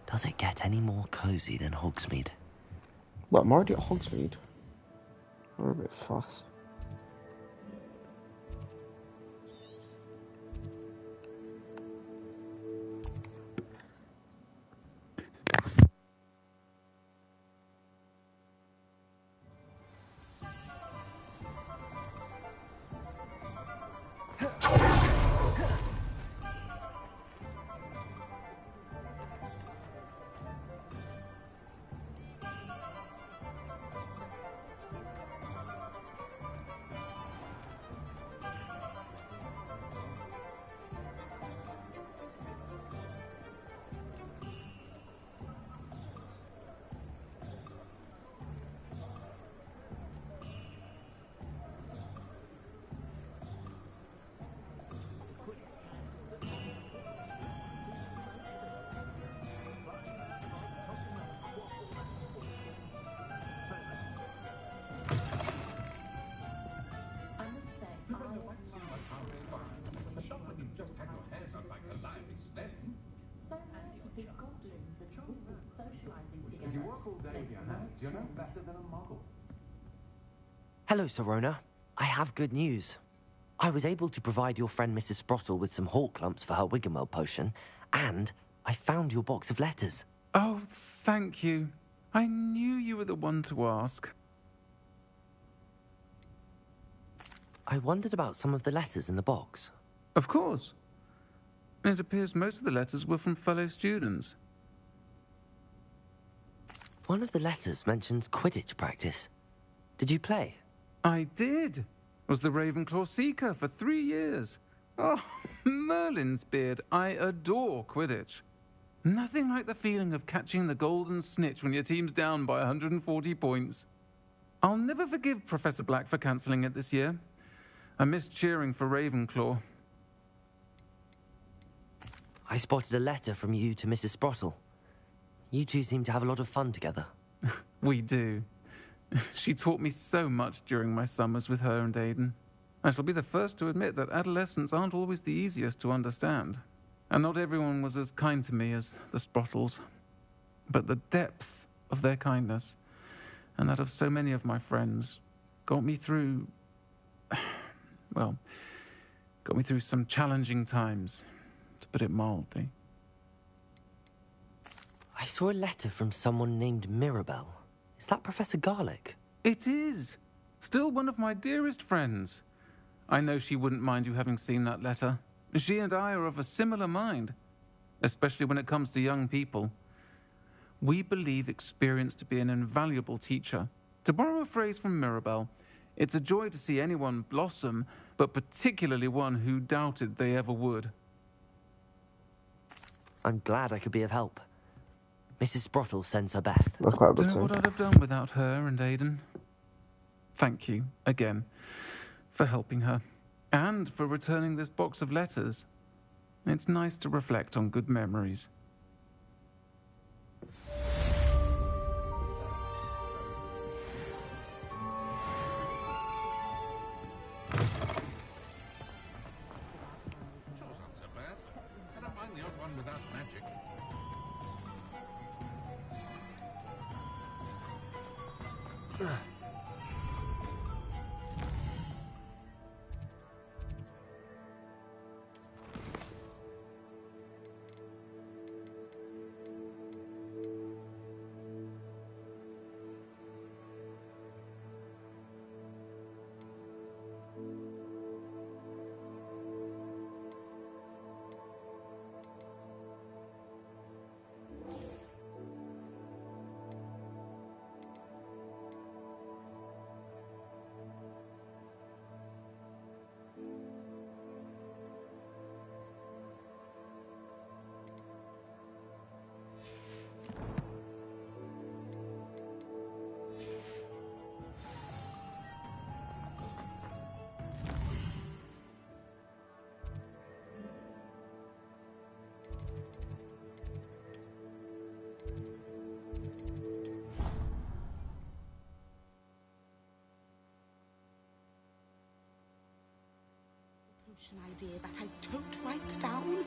Does it get any more cozy than Hogsmeade? Well, I'm already at Hogsmeade. We're a bit fast. Hello, Serona. I have good news. I was able to provide your friend Mrs. Sprottle with some hawk lumps for her Wiggenweld potion, and I found your box of letters. Oh, thank you. I knew you were the one to ask. I wondered about some of the letters in the box. Of course. It appears most of the letters were from fellow students. One of the letters mentions Quidditch practice. Did you play? I did. Was the Ravenclaw Seeker for 3 years. Oh, Merlin's beard. I adore Quidditch. Nothing like the feeling of catching the golden snitch when your team's down by 140 points. I'll never forgive Professor Black for cancelling it this year. I missed cheering for Ravenclaw. I spotted a letter from you to Mrs. Sprottle. You two seem to have a lot of fun together. We do. She taught me so much during my summers with her and Aidan. I shall be the first to admit that adolescents aren't always the easiest to understand. And not everyone was as kind to me as the Sprottles. But the depth of their kindness, and that of so many of my friends, got me through... well, got me through some challenging times, to put it mildly. I saw a letter from someone named Mirabelle. Is that Professor Garlick? It is. Still one of my dearest friends. I know she wouldn't mind you having seen that letter. She and I are of a similar mind, especially when it comes to young people. We believe experience to be an invaluable teacher. To borrow a phrase from Mirabelle, it's a joy to see anyone blossom, but particularly one who doubted they ever would. I'm glad I could be of help. Mrs. Sprottle sends her best. That's quite a Don't bit know what I'd have done without her and Aidan. Thank you, again, for helping her, and for returning this box of letters. It's nice to reflect on good memories. Chore's not so bad. I don't mind the odd one without magic. potion idea that I don't write down.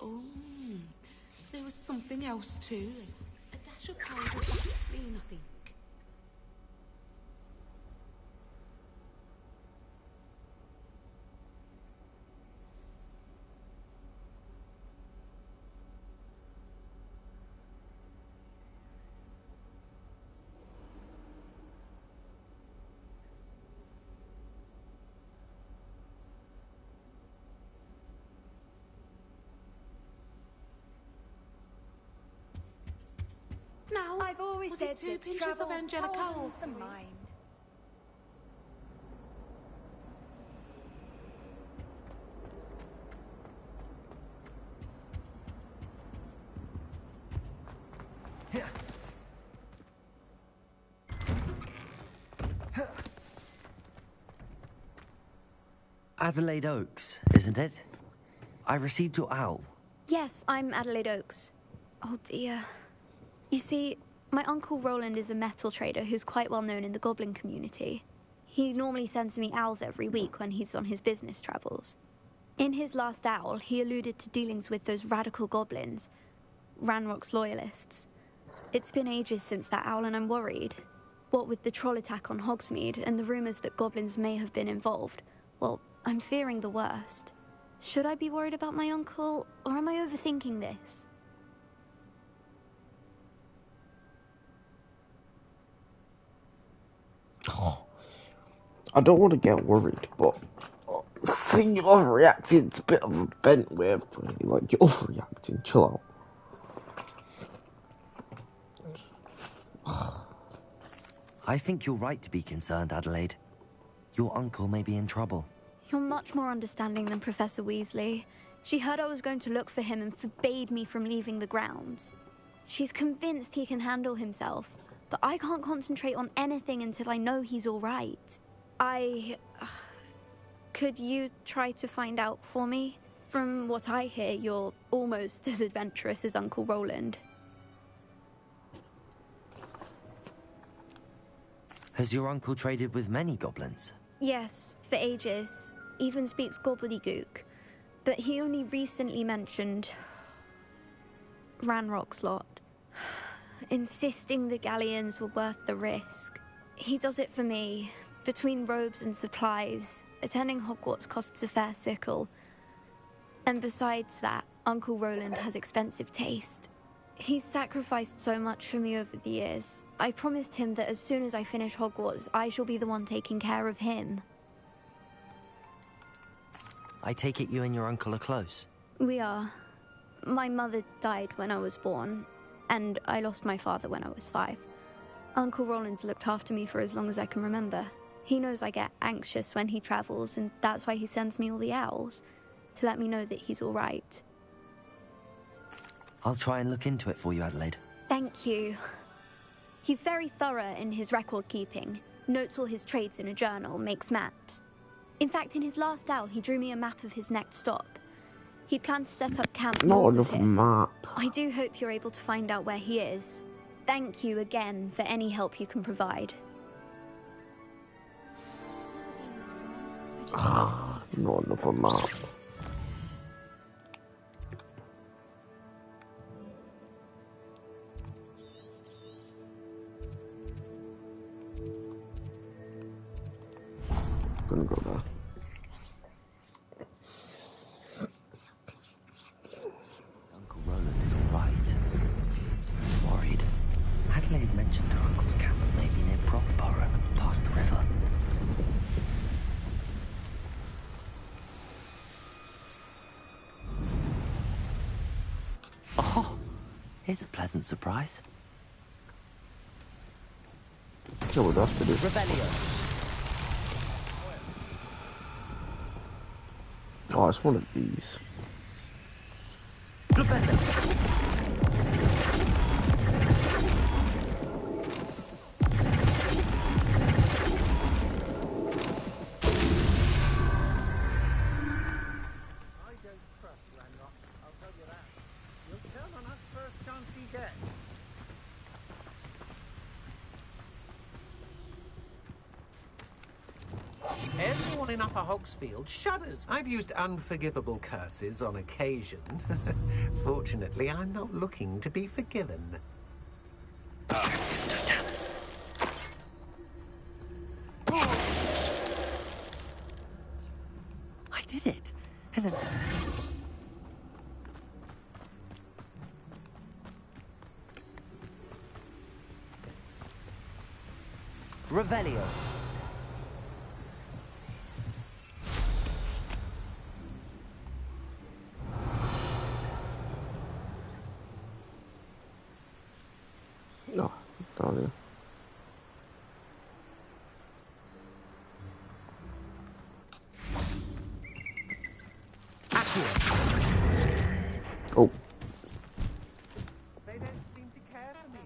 Oh, there was something else too. A dash of powder Vaseline, I think. Now, I've always said two that pinches travel of angelica calms the mind. Adelaide Oaks, isn't it? I received your owl. Yes, I'm Adelaide Oaks. Oh dear. You see, my Uncle Roland is a metal trader who's quite well known in the goblin community. He normally sends me owls every week when he's on his business travels. In his last owl, he alluded to dealings with those radical goblins, Ranrock's loyalists. It's been ages since that owl and I'm worried. What with the troll attack on Hogsmeade and the rumours that goblins may have been involved, well, I'm fearing the worst. Should I be worried about my uncle, or am I overthinking this? Oh, I don't want to get worried, but seeing you overreacting, it's a bit of a bent way of putting it. Like, you're overreacting, chill out. I think you're right to be concerned, Adelaide. Your uncle may be in trouble. You're much more understanding than Professor Weasley. She heard I was going to look for him and forbade me from leaving the grounds. She's convinced he can handle himself, but I can't concentrate on anything until I know he's all right. Could you try to find out for me? From what I hear, you're almost as adventurous as Uncle Roland. Has your uncle traded with many goblins? Yes, for ages. Even speaks gobbledygook. But he only recently mentioned Ranrock's lot, insisting the galleons were worth the risk. He does it for me. Between robes and supplies, attending Hogwarts costs a fair sickle. And besides that, Uncle Roland has expensive taste. He's sacrificed so much for me over the years. I promised him that as soon as I finish Hogwarts, I shall be the one taking care of him. I take it you and your uncle are close? We are. My mother died when I was born, and I lost my father when I was 5. Uncle Roland's looked after me for as long as I can remember. He knows I get anxious when he travels, and that's why he sends me all the owls, to let me know that he's all right. I'll try and look into it for you, Adelaide. Thank you. He's very thorough in his record keeping, notes all his trades in a journal, makes maps. In fact, in his last owl, he drew me a map of his next stop. He'd planned to set up camp north of here. Map. I do hope you're able to find out where he is. Thank you again for any help you can provide. Not another map. Gonna go there. Uncle Roland is all right. She's worried. Adelaide mentioned Oh, here's a pleasant surprise. Okay, what else to do? Revelio. Oh, it's one of these. Flipendo. Everyone in Upper Hogsfield shudders. I've used unforgivable curses on occasion. Fortunately, I'm not looking to be forgiven. Mr. Dallas. I did it. And then... Revelio. No, darling. Oh. They don't seem to care for me.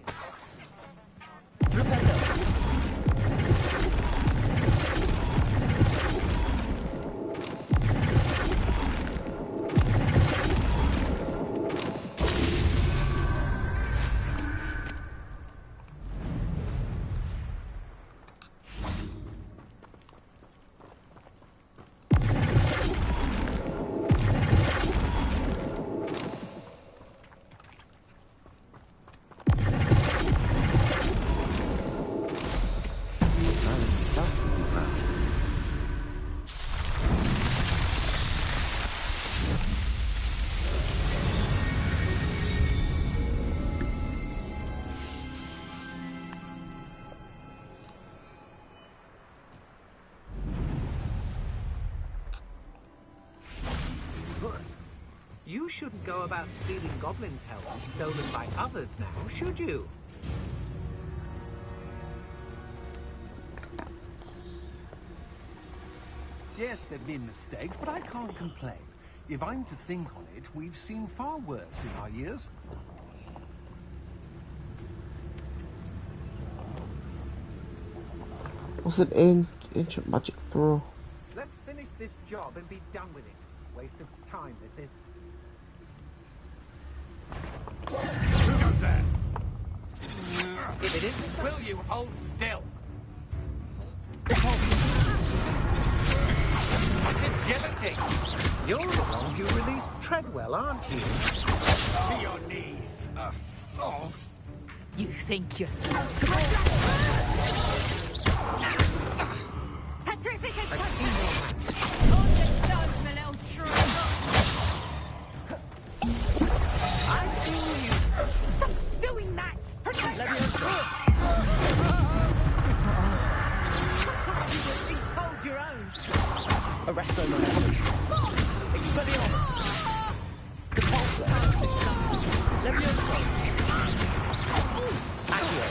You shouldn't go about stealing goblins' helms stolen by others now, should you? Yes, there've been mistakes, but I can't complain. If I'm to think on it, we've seen far worse in our years. What's an ancient magic throw? Let's finish this job and be done with it. Waste of time, this is. Who goes there? If it isn't, Will you hold still? Such agility! You're the one who released Treadwell, aren't you? To your knees. Oh. You think you're still... Petrification! I've seen your On the dog, my little shrew! I've seen you! Stop doing that! Protect Let me us! answer. You at least hold your own! Arresto Momentum. Expelliarmus. Depulsor. Levioso. Accio.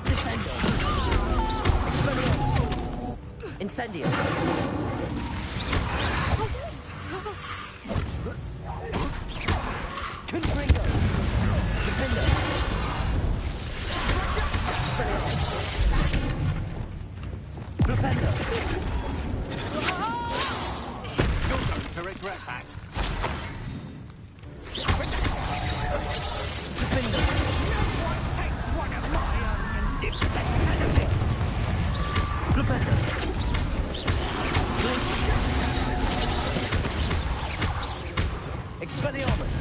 Descendo. Expelliarmus. Incendio. Confringo. Defendo. Expelliarmus. Flipendo. You're going to regret that. Defendo. Take one of my own and dip the enemy! Flipendo. Expelliarmus.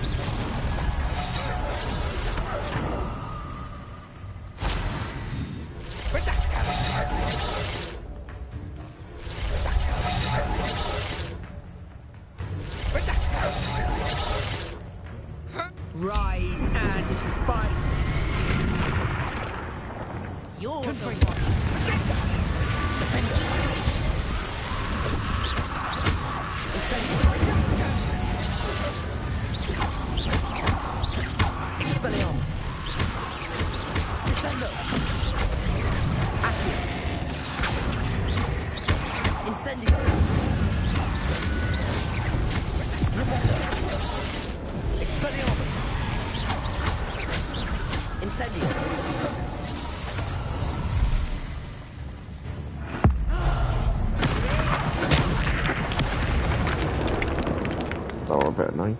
Rise and fight! You're the one! Defendo. Incendio. Incendio. That were a bit annoying.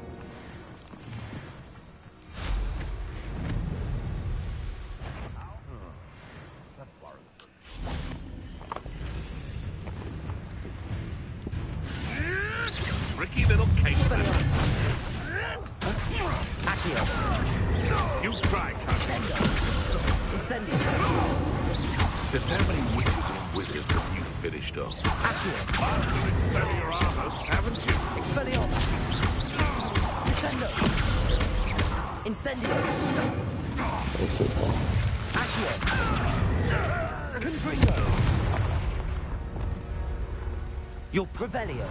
Tricky little case. Accio. You try, Incendio. Incendio. Just how many witches and wizards have you finished off? Accio. Master Expelliarmus, haven't you? Expelliarmus. Incendio. Incendio. Accio. Confringo. Your Revelio.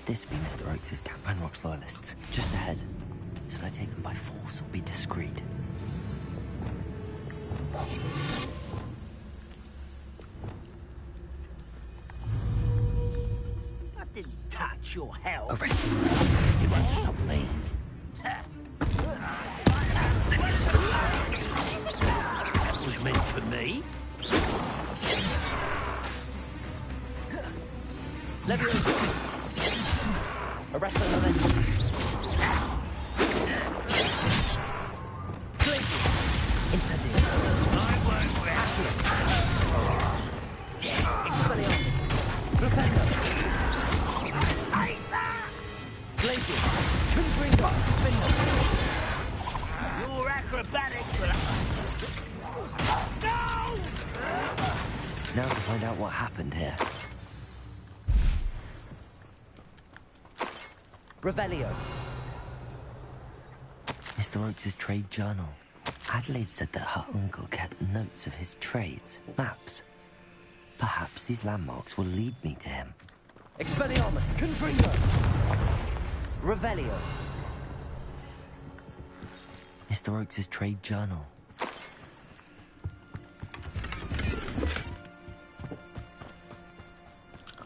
This be Mr. Oakes' Camp Rocks loyalists, just ahead. Should I take them by force or be discreet? I didn't touch your health. Arrest him. He won't stop me. That was meant for me. Leviosa. Arrest the momentum. Glacier. Incendio. Expelliarmus. Rependo. Glacier. Confringo. Findo. Your acrobatics will... No! Now to find out what happened here. Revelio. Mr. Oakes' trade journal. Adelaide said that her uncle kept notes of his trades, maps. Perhaps these landmarks will lead me to him. Expelliarmus! Confringo! Revelio. Mr. Oakes' trade journal.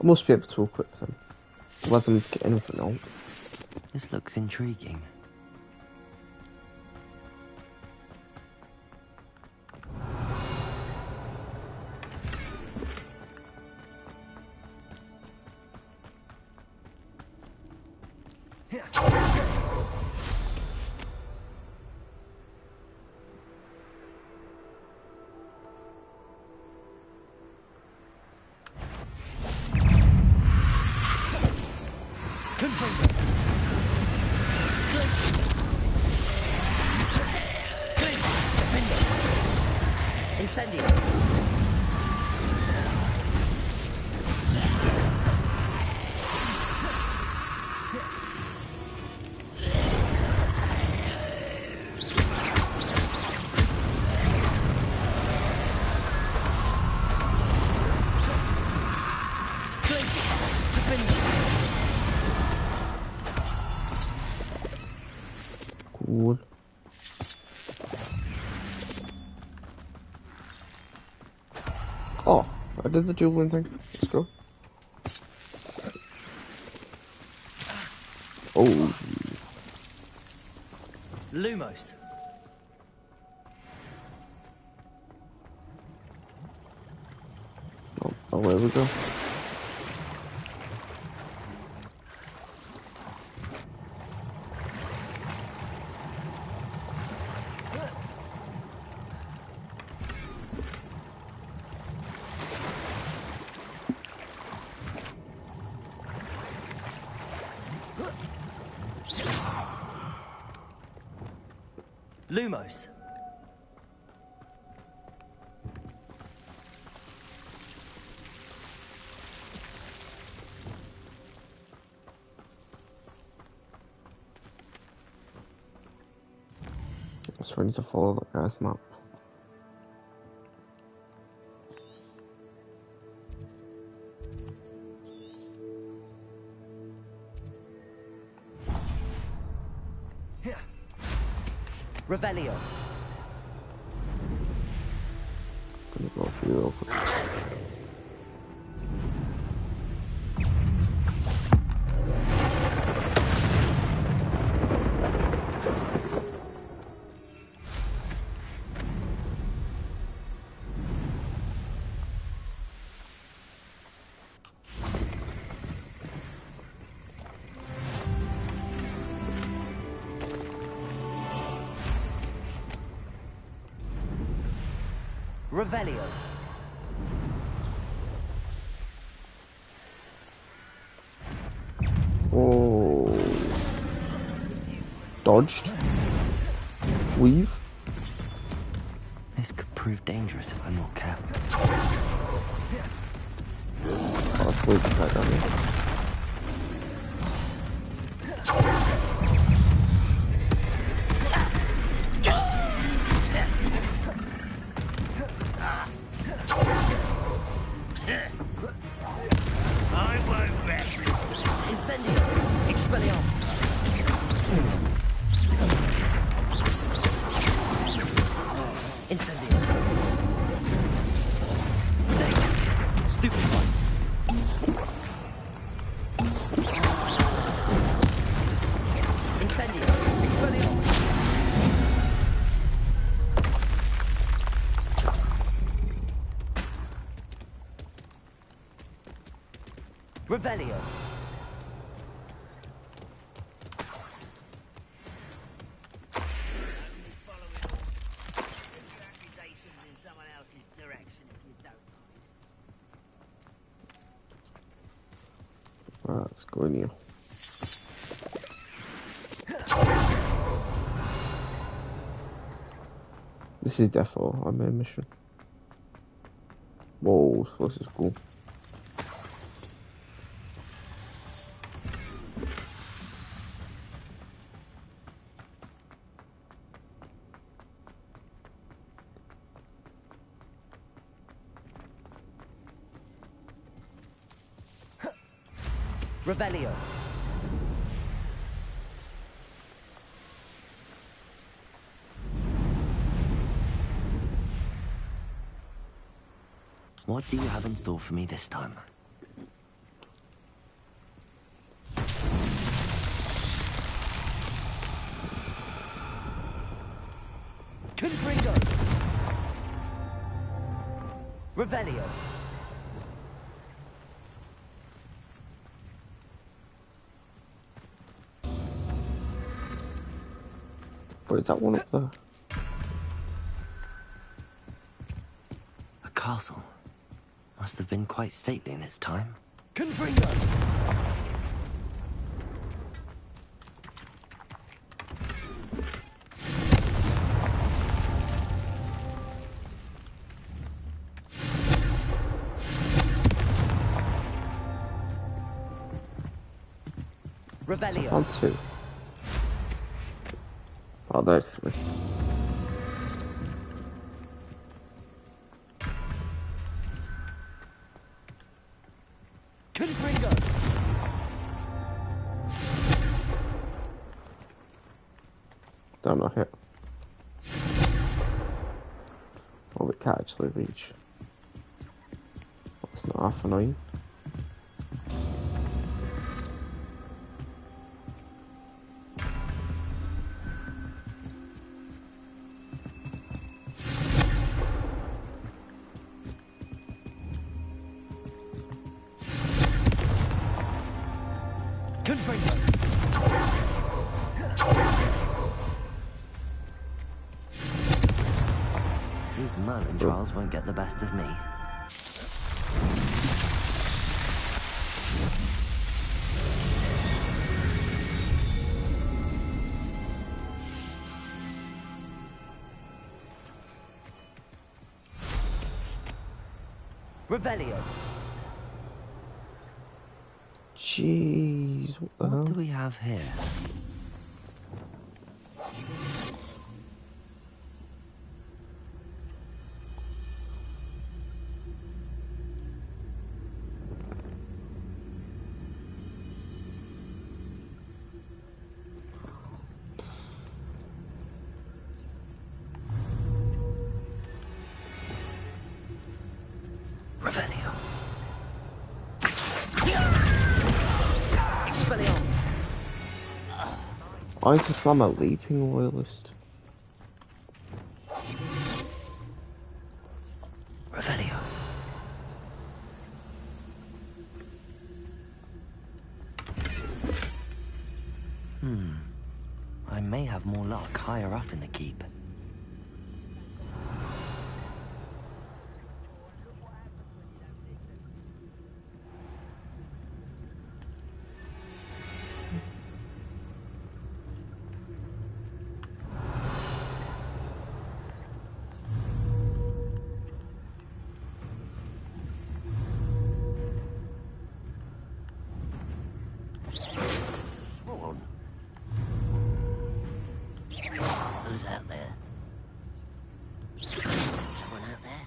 I must be able to equip them. Otherwise I need to get anything out. This looks intriguing. Incendio. Cool. Oh, I did the dueling thing. Let's go. Oh. Lumos. Oh, there we go. Lumos. So I need to follow that guy's map. Revelio. Gonna go for you real quick. Revelio. Oh. Dodged. Weave. This could prove dangerous if I'm not careful. Oh, that's weak attack on me. I won't rest. Incendio. Expelliarmus. Incendio. Stupefy. Incendio. Expelliarmus. Revelio. Right, let's go in here. This is definitely our main mission. Whoa, this is cool. Revelio. What do you have in store for me this time? Confringo. Revelio. Wait, is that one up there? A castle. Must have been quite stately in its time. Confringo. Revelio. On two. Oh, there's three. Confringo. Don't know hit. Oh, we can't actually reach. That's not half annoying. These Merlin trials won't get the best of me. Revelio. Jeez, what the hell? What do we have here? Revelio. Expelliarmus. I need to slam a leaping royalist. Revelio. I may have more luck higher up in the keep. Who's out there? Someone out there?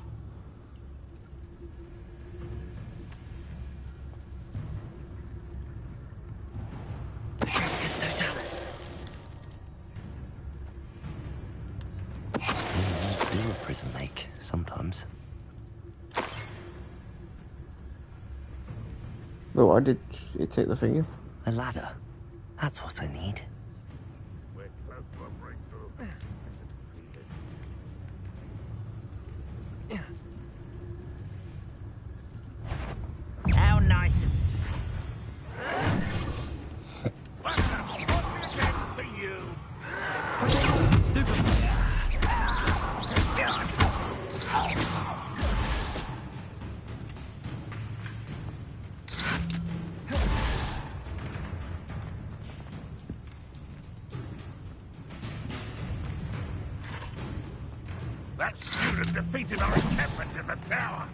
Patricius Totalis. Do a prison lake sometimes. But why did it take the finger? A ladder. That's what I need. How nice of That student defeated our encampment in the tower.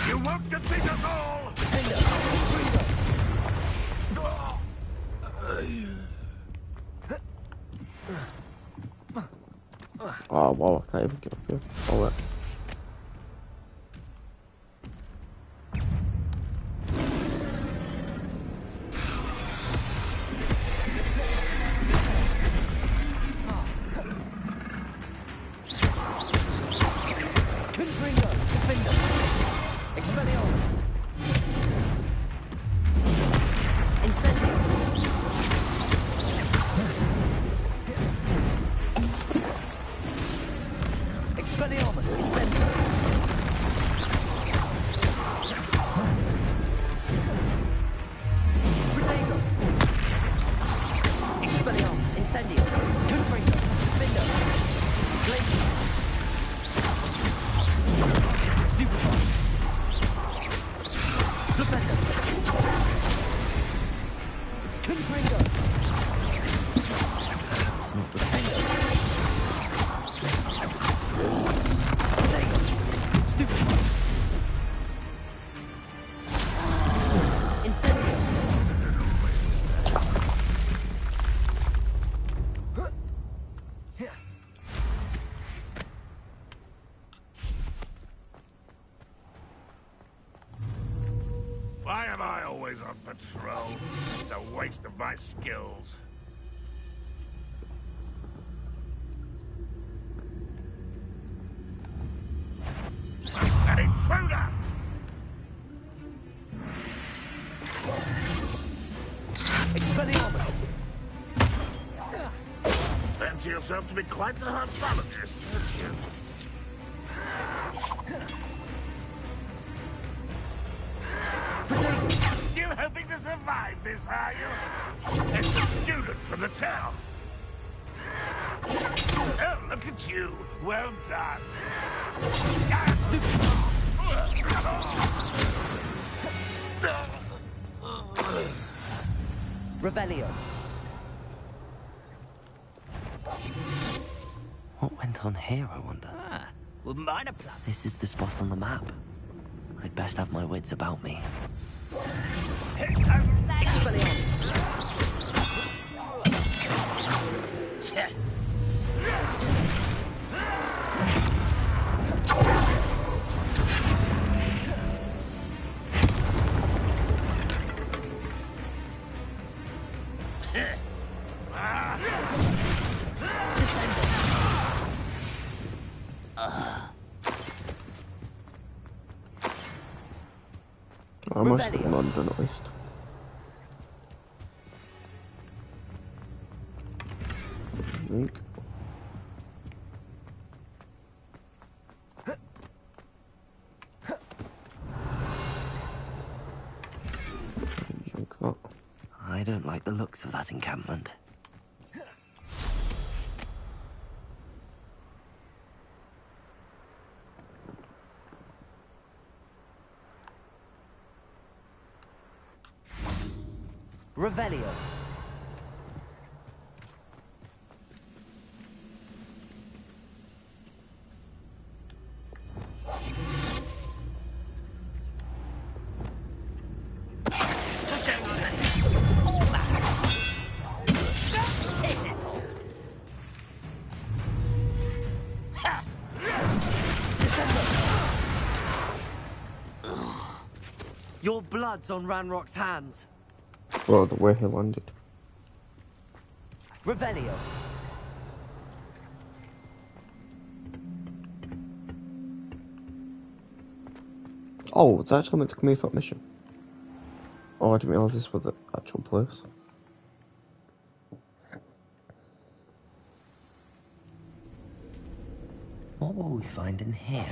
You won't defeat us all! Oh wow, I can't even get up here. Oh right. Expelliarmus. Expelliarmus, incendio. Protego. Expelliarmus, incendio. Confringo. Findo. Glacier. Stupefy. Flipendo. Confringo. It's not the Findo. Why am I always on patrol? It's a waste of my skills. An intruder! Expelliarmus. Fancy yourself to be quite the herbologist, don't you? Still hoping to survive this, are you? It's the student from the town. Oh, look at you. Well done. Revelio. What went on here, I wonder? Wouldn't mind a plan. This is the spot on the map. I'd best have my wits about me. Expelliarmus. I must have London at least. Drink. I don't like the looks of that encampment. Revelio. Your blood's on Ranrock's hands. Well, the way he landed. Revelio. Oh, it's actually meant to come here for that mission. Oh, I didn't realise this was the actual place. What will we find in here?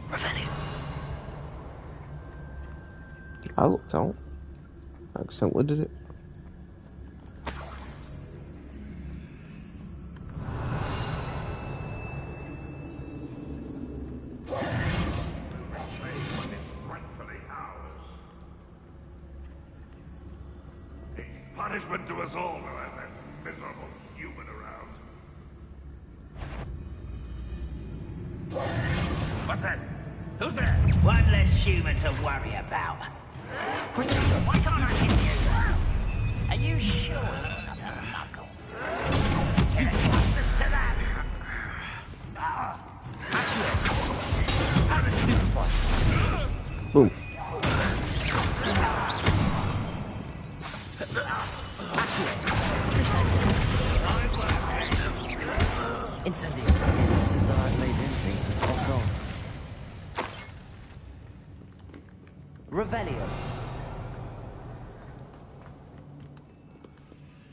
Revelio. I looked out. I accidentally did it. It's punishment to us all to have that miserable human around. What's that? Who's there? One less human to worry about. Why can't I hit you? Are you sure you're not a muggle? Let's trust them to that. Boom. Incendio. This is the Adelaide instincts are spot on. Revelio.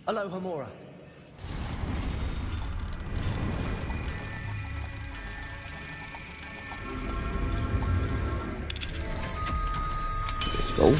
Aloha Mora. Let's go.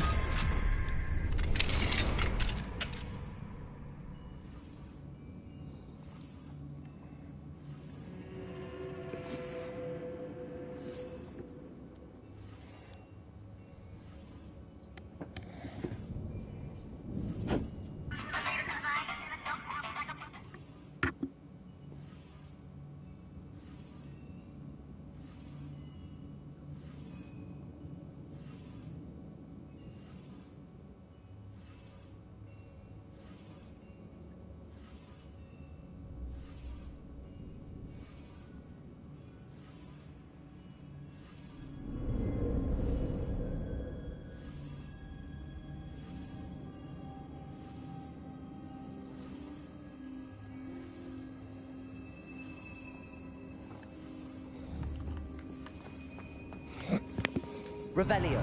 Revelio.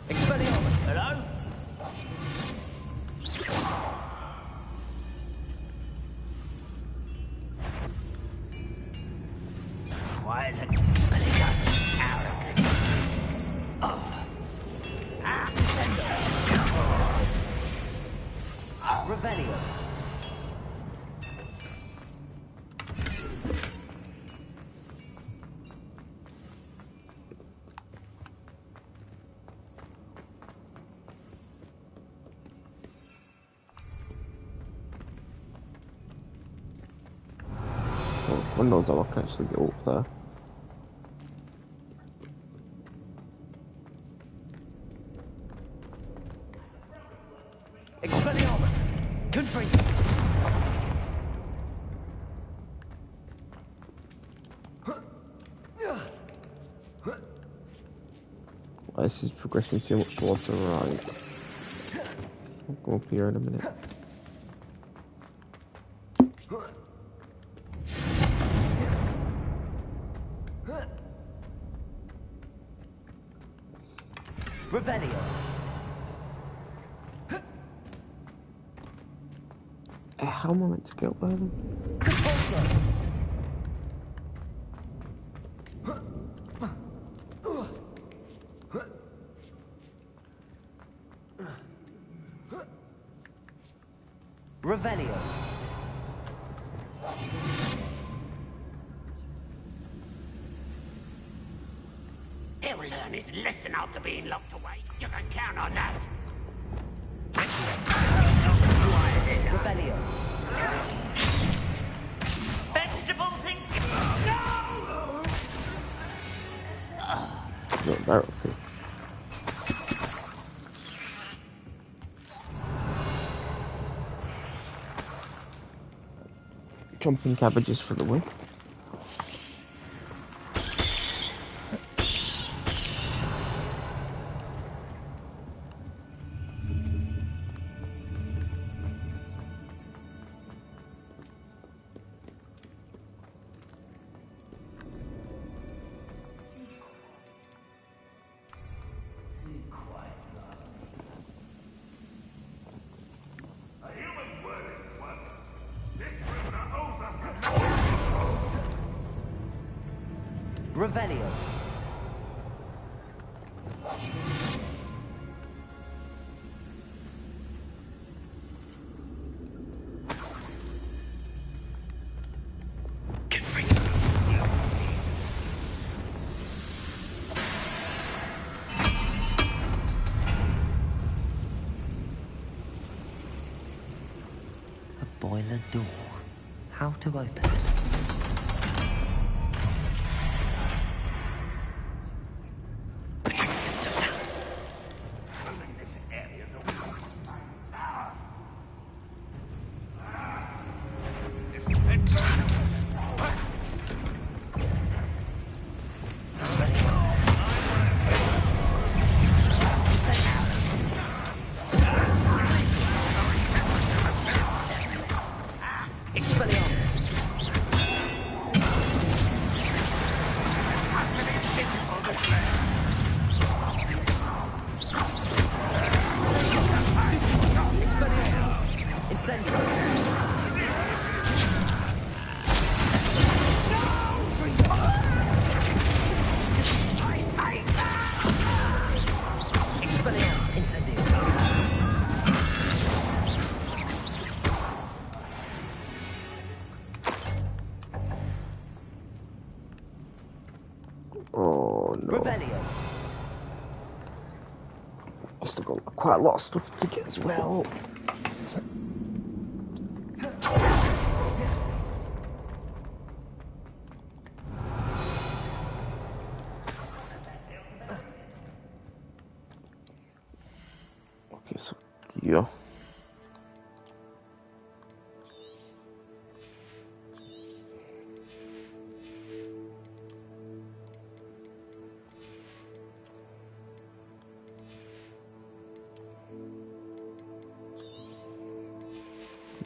Expelliarmus. Hello? Why is it Expelliarmus arrogant? Oh. Revelio. God knows how I can actually get up there. Expelliarmus. Confront. This is progressing too much towards the right. I'll go up here in a minute. Revelio. How am I meant to get by them? Revelio. He'll learn his lesson after being locked away. You can count on that. Revelio. Vegetables in... No! No, that okay. Jumping cabbages for the win. Revelio. A boiler door. How to open it? Oh no. Revelio. I've still got quite a lot of stuff to get as well. Okay, so yeah.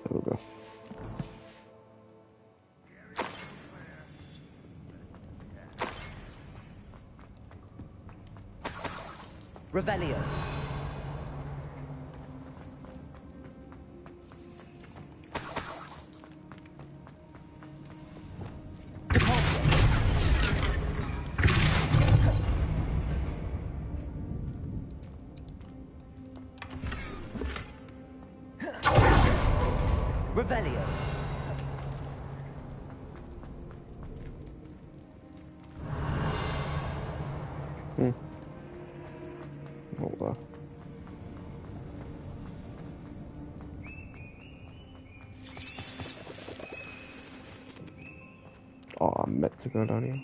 There we go. Revelio. Revelio. Oh wow. Oh, I meant to go down here.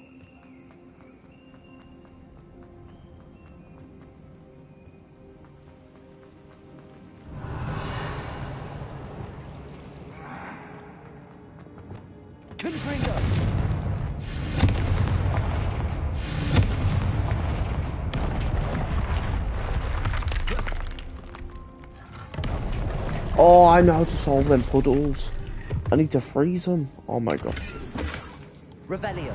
Oh, I know how to solve them puddles. I need to freeze them. Oh my god. Revelio.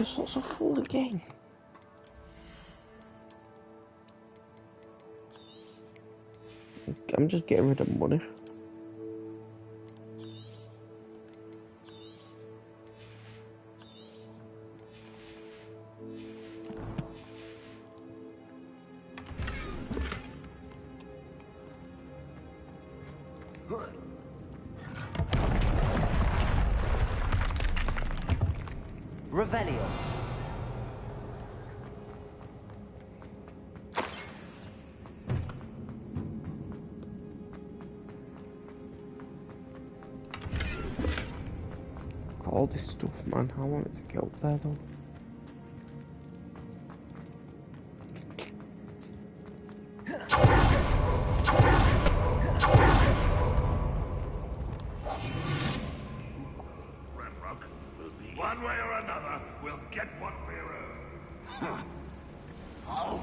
You're such a fool again. I'm just getting rid of money. Revelio. Got all this stuff, man. How long it to get up there, though? One way or another, we'll get what we're owed. Oh.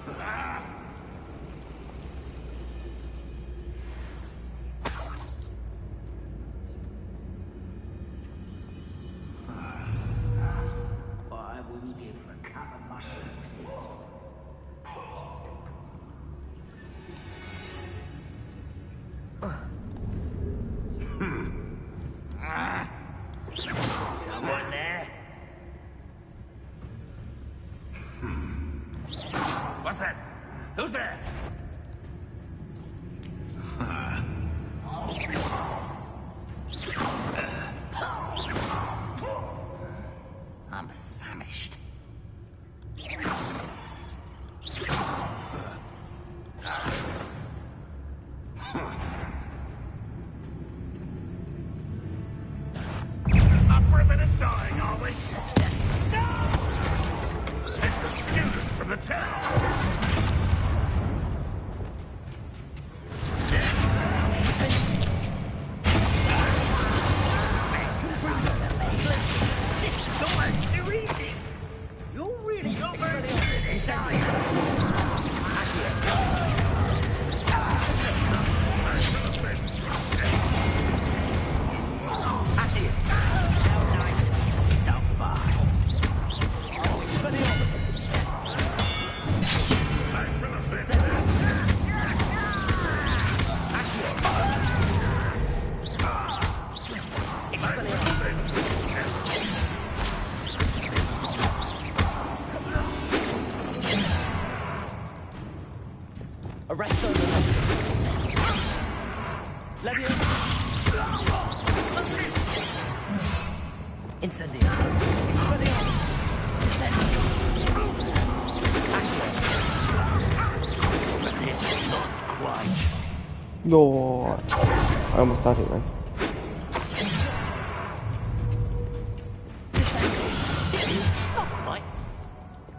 Ah. What I wouldn't give for a cup of mushrooms. Someone there? What's that? Who's there? I'm famished. Up for a minute dying, are we? No! It's the student from the town. You're really Expelliarmus, aren't you? Accius. How nice of you to stop by. Expelliarmus. Arresto. Levio. Incendio. Expelliarmus. Incendio. It's not quite. No, I almost died it then. Not quite.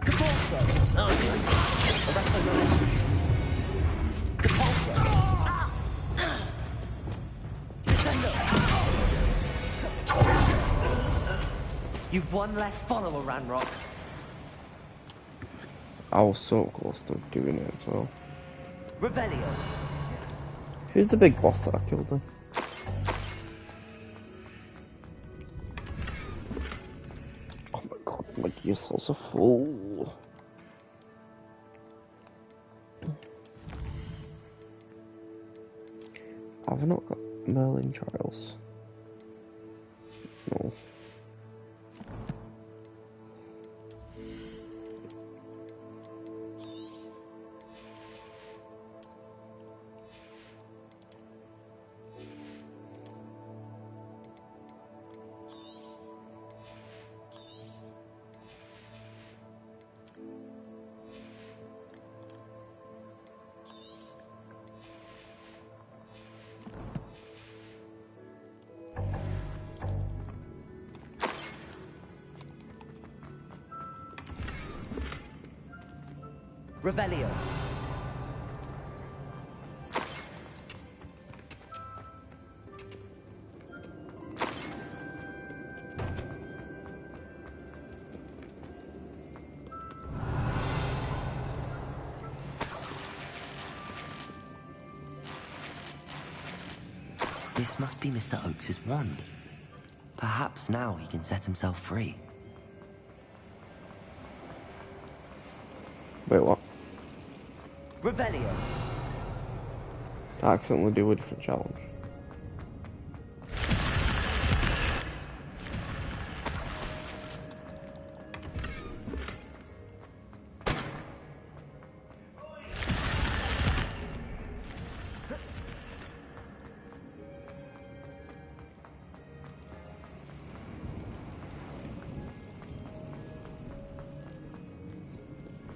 Depulso. Oh, yes. Arresto. Depulso. Descendo. You've one less follower, Ranrock. I was so close to doing it as well. Revelio. Who's the big boss that I killed then? Oh my god, my gear slots are full. I've not got Merlin trials. No. Revelio. This must be Mr. Oakes's wand. Perhaps now he can set himself free. Wait, what? Revelio. I accidentally do a different challenge.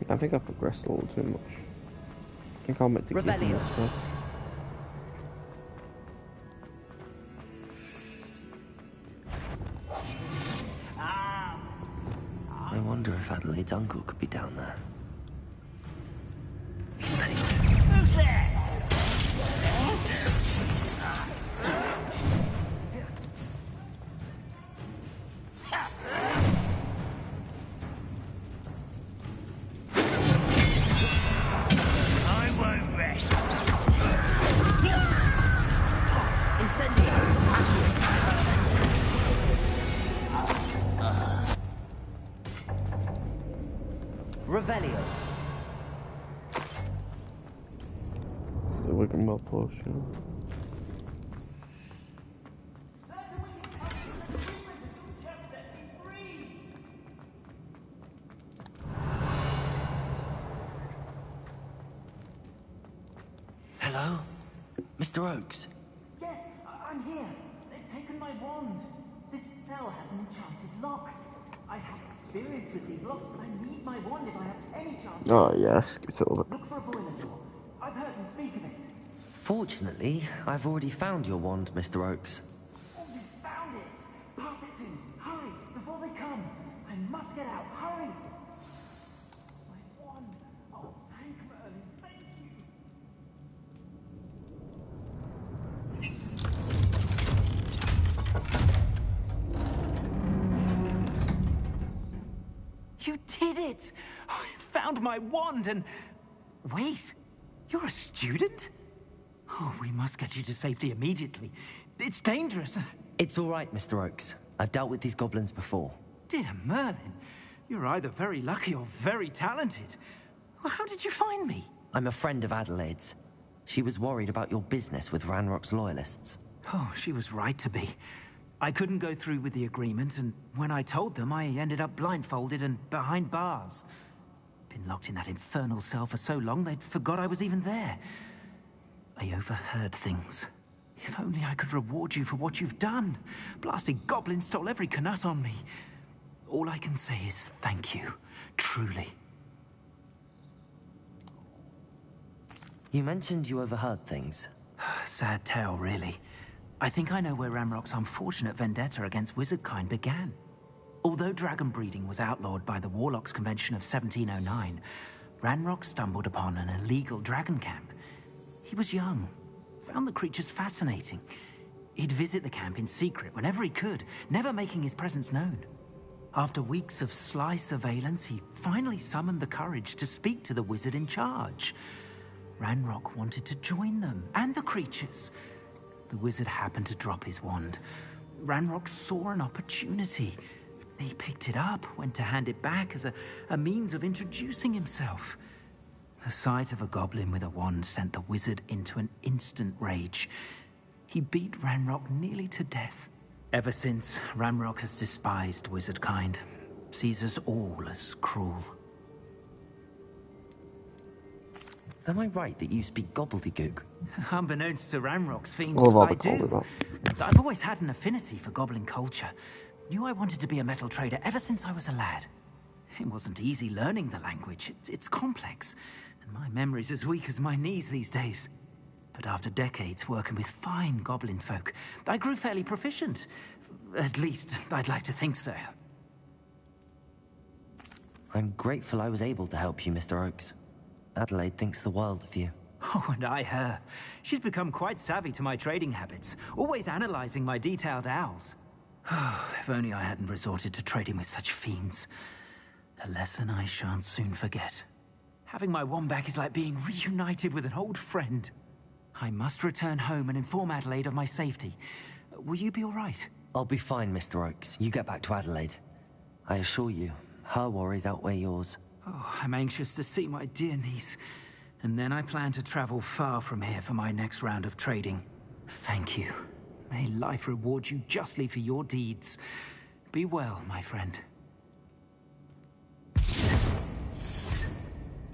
I think I progressed a little too much. I think I'll meant to keep Revelio. this first. I wonder if Adelaide's uncle could be down there. Who's there? I won't rest. Revelio. It's the Wiggenwell potion. Hello? Mr. Oakes? Yes, I'm here. They've taken my wand. This cell has an enchanted lock. I have experience with these locks, but I need my wand if I have any chance. Oh yeah, skip it a little bit. Look for a boiler door. I've heard them speak of it. Fortunately, I've already found your wand, Mr. Oakes. Oh, you found it! Pass it to me. Hurry, before they come. I must get out. Hurry! My wand. Oh, thank Merlin. Thank you. You did it! I found my wand and... Wait, you're a student? Oh, we must get you to safety immediately. It's dangerous. It's all right, Mr. Oakes. I've dealt with these goblins before. Dear Merlin, you're either very lucky or very talented. Well, how did you find me? I'm a friend of Adelaide's. She was worried about your business with Ranrock's loyalists. Oh, she was right to be. I couldn't go through with the agreement, and when I told them, I ended up blindfolded and behind bars. Been locked in that infernal cell for so long, they'd forgot I was even there. I overheard things. If only I could reward you for what you've done. Blasted goblin stole every Knut on me. All I can say is thank you, truly. You mentioned you overheard things. Sad tale, really. I think I know where Ranrock's unfortunate vendetta against wizardkind began. Although dragon breeding was outlawed by the Warlocks Convention of 1709, Ranrock stumbled upon an illegal dragon camp. He was young, found the creatures fascinating. He'd visit the camp in secret whenever he could, never making his presence known. After weeks of sly surveillance, he finally summoned the courage to speak to the wizard in charge. Ranrock wanted to join them, and the creatures. The wizard happened to drop his wand. Ranrock saw an opportunity. He picked it up, went to hand it back as a means of introducing himself. The sight of a goblin with a wand sent the wizard into an instant rage. He beat Ranrock nearly to death. Ever since, Ranrock has despised wizardkind, sees us all as cruel. Am I right that you speak gobbledygook? Unbeknownst to Ranrock's fiends, All of I our called it do. that. I've always had an affinity for goblin culture. Knew I wanted to be a metal trader ever since I was a lad. It wasn't easy learning the language. It's complex, and my memory's as weak as my knees these days. But after decades working with fine goblin folk, I grew fairly proficient. At least, I'd like to think so. I'm grateful I was able to help you, Mr. Oakes. Adelaide thinks the world of you. Oh, and I her. She's become quite savvy to my trading habits, always analyzing my detailed owls. If only I hadn't resorted to trading with such fiends. A lesson I shan't soon forget. Having my wand back is like being reunited with an old friend. I must return home and inform Adelaide of my safety. Will you be all right? I'll be fine, Mr. Oakes. You get back to Adelaide. I assure you, her worries outweigh yours. Oh, I'm anxious to see my dear niece. And then I plan to travel far from here for my next round of trading. Thank you. May life reward you justly for your deeds. Be well, my friend.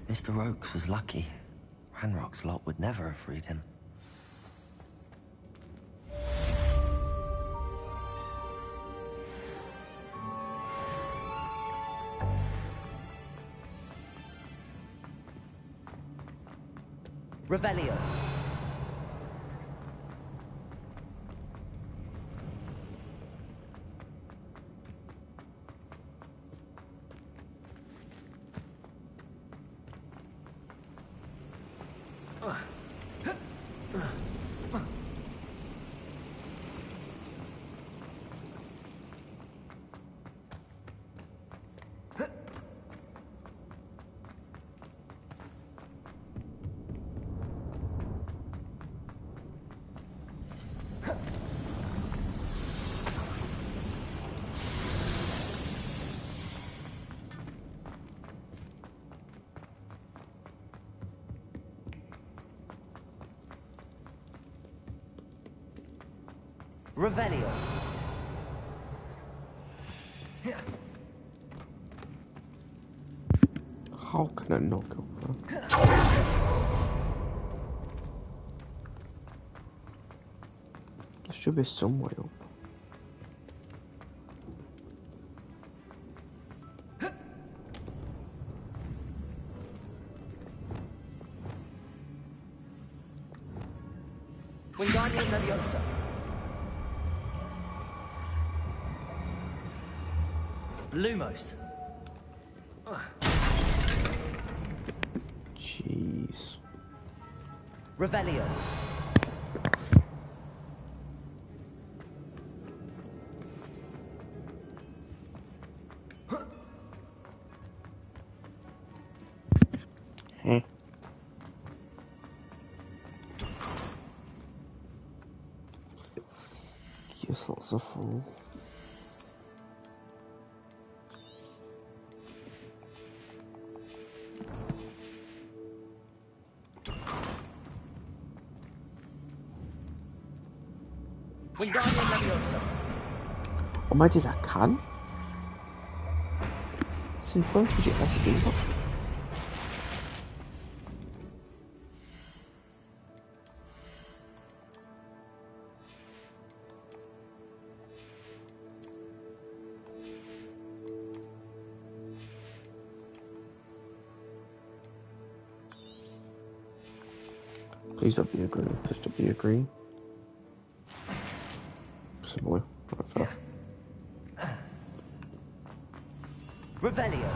Mr. Oakes was lucky. Ranrock's lot would never have freed him. Revelio. Revelio. How can I not go for? There should be some way up. Wingardium Leviosa. Lumos. Jeez. Revelio. Huh? Guess that's a fool. Wingardium Leviosa. Oh, meint ihr, er kann? Sinnvoll für die erste Übung. Please don't be a green. Please don't be a green. Boy, Revelio.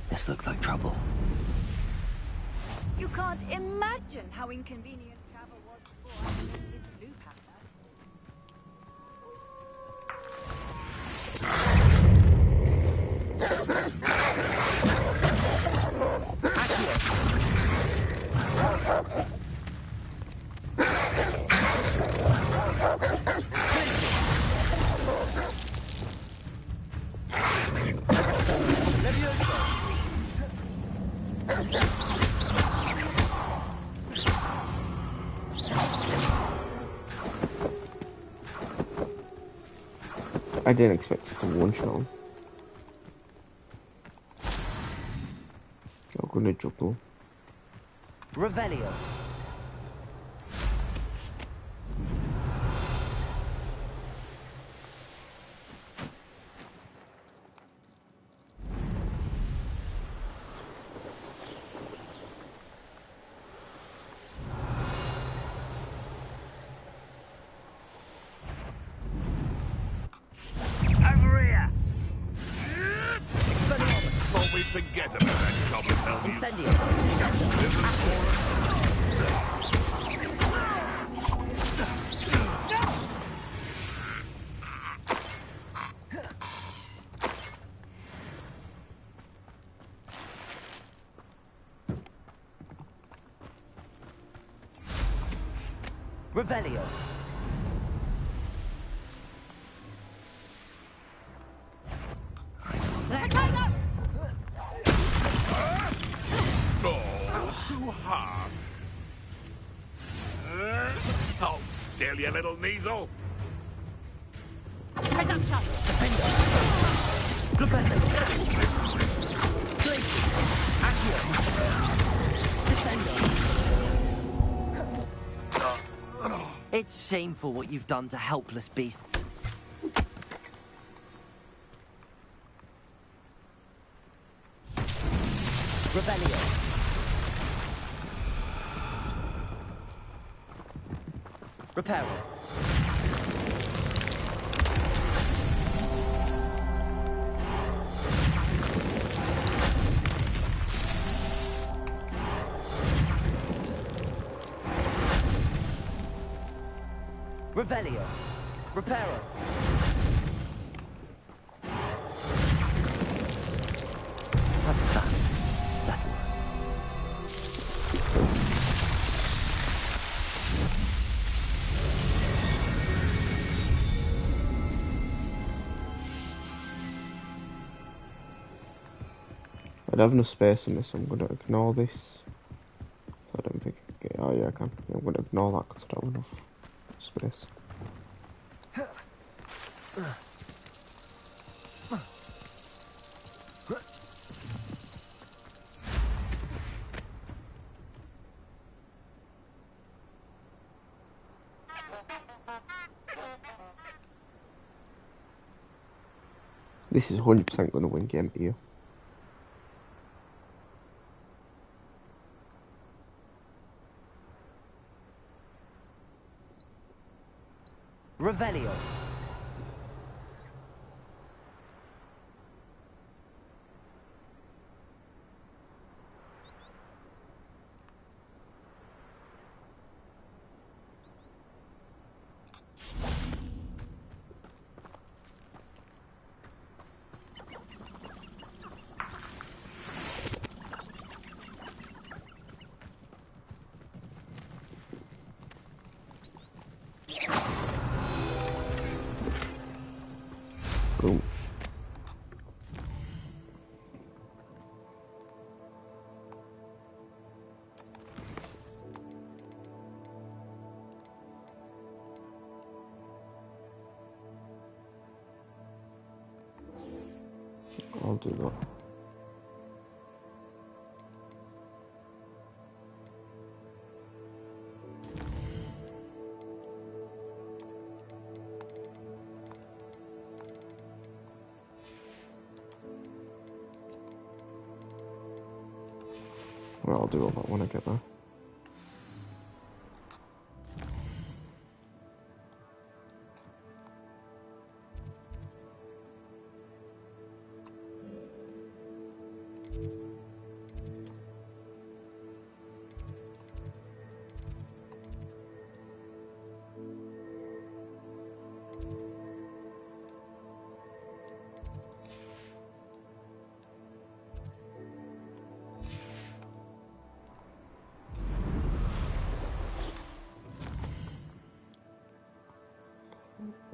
This looks like trouble. You can't imagine how inconvenient travel was before I invented the blue powder. I didn't expect it to one-shot. I'm gonna juggle. Revelio. Forget about that goblin helmet. Incendio. Revelio. Oh, too hard. Hold still, you little measle. Head up, Chuck. It's shameful what you've done to helpless beasts. Revelio. Reparo. Revelio. Reparo. What's that? Settle. I don't have enough space in this, so I'm going to ignore this. I don't think I can get... Oh yeah, I can. Yeah, I'm going to ignore that because I don't have enough space. This is 100% going to win game here. Revelio. Boom. I'll do that. Well, I'll do all that when I get there.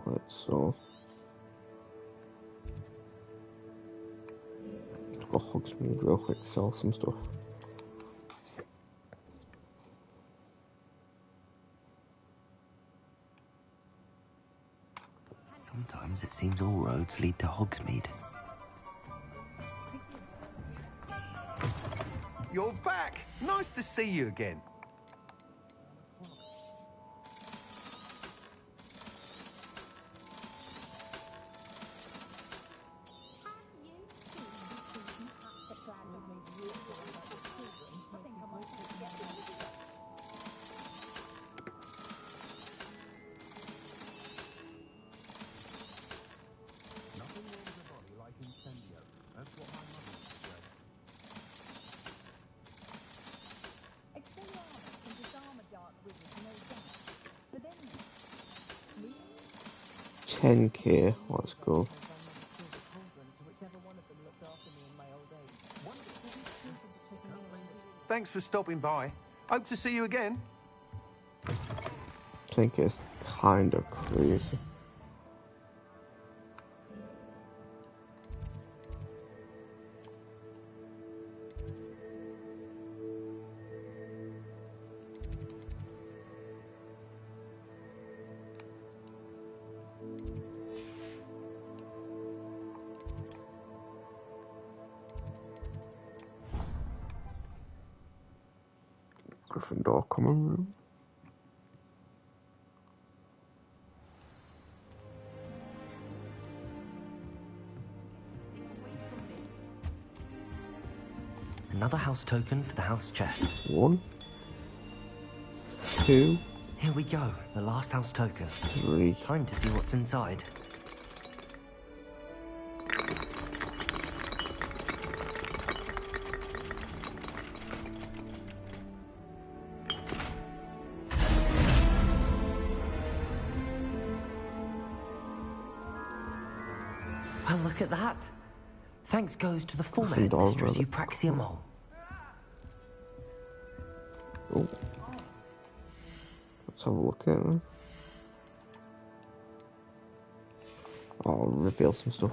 Right, so let's go Hogsmeade real quick, sell some stuff. Sometimes it seems all roads lead to Hogsmeade. You're back! Nice to see you again. $10K, let's go. Thanks for stopping by. Hope to see you again. think it's kind of crazy. Gryffindor common room. Another house token for the house chest. 1, 2. Here we go, the last house token. 3. Time to see what's inside. Well, look at that. Thanks goes to the former headmistress, Eupraxia Mole. Oh. Let's have a look at it. I'll reveal some stuff.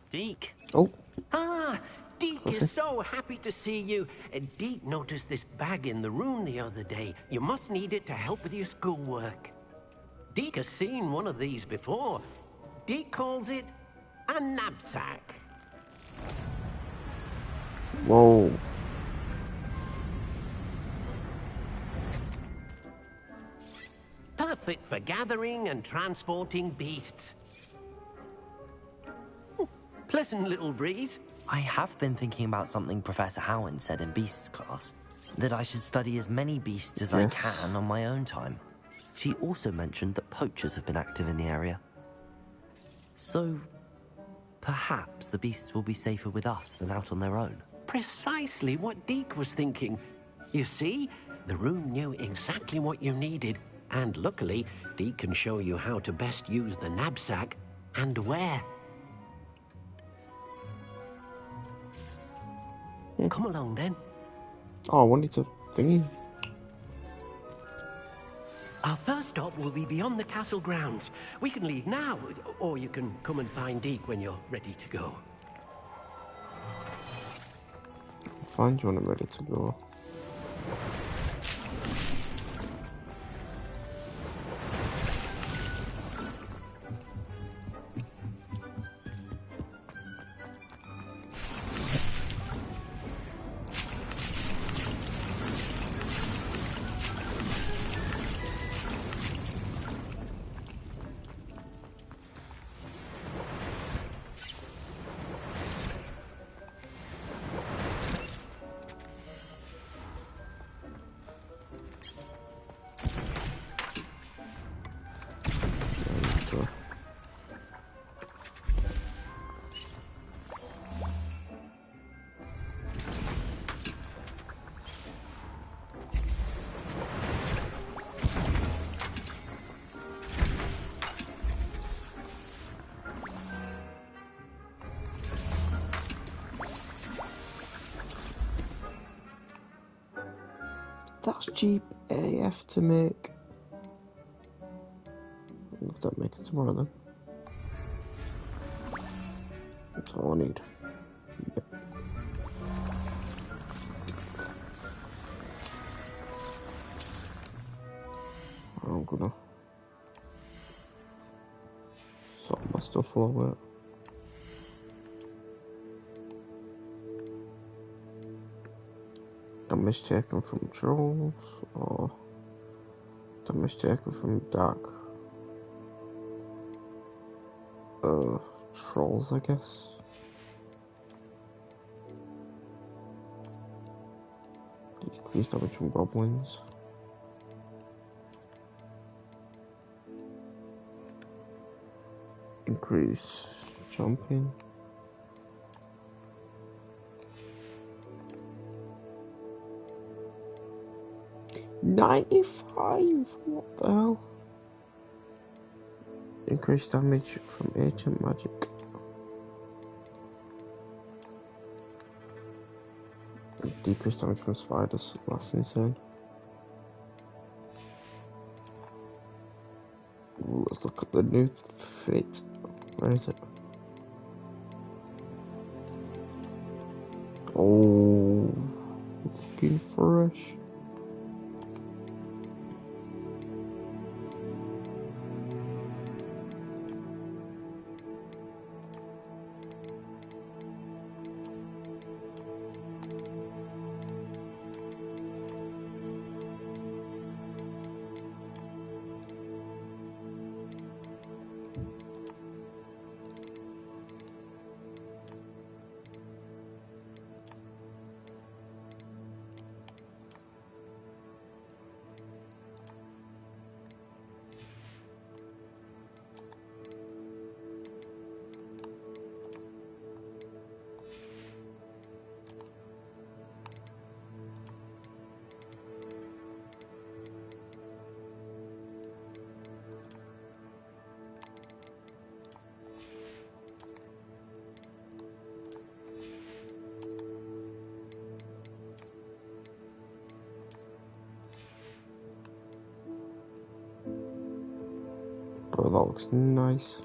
Deke. Oh. Ah, Deke is so happy to see you. Deke noticed this bag in the room the other day. You must need it to help with your schoolwork. Deke has seen one of these before. Deke calls it a knapsack. Whoa. Perfect for gathering and transporting beasts. Pleasant little breeze. I have been thinking about something Professor Howard said in Beasts class, that I should study as many beasts as I can on my own time. She also mentioned that poachers have been active in the area. So, perhaps the beasts will be safer with us than out on their own. Precisely what Deke was thinking. You see, the room knew exactly what you needed, and luckily, Deke can show you how to best use the knapsack and where. Come along, then. Oh, I wanted to thingy. Our first stop will be beyond the castle grounds. We can leave now, or you can come and find Deke when you're ready to go. I'll find you when I'm ready to go. That's cheap AF to make. Don't make it tomorrow then. That's all I need. Yep. I'm gonna sort my stuff a little bit. Damage taken from trolls or damage taken from dark trolls, I guess. Decrease damage from goblins. Increase jumping. 95! What the hell? Increased damage from ancient magic. Decreased damage from spiders. That's insane. Ooh, let's look at the new fit. Where is it? Oh, looking fresh. Bro, that looks nice.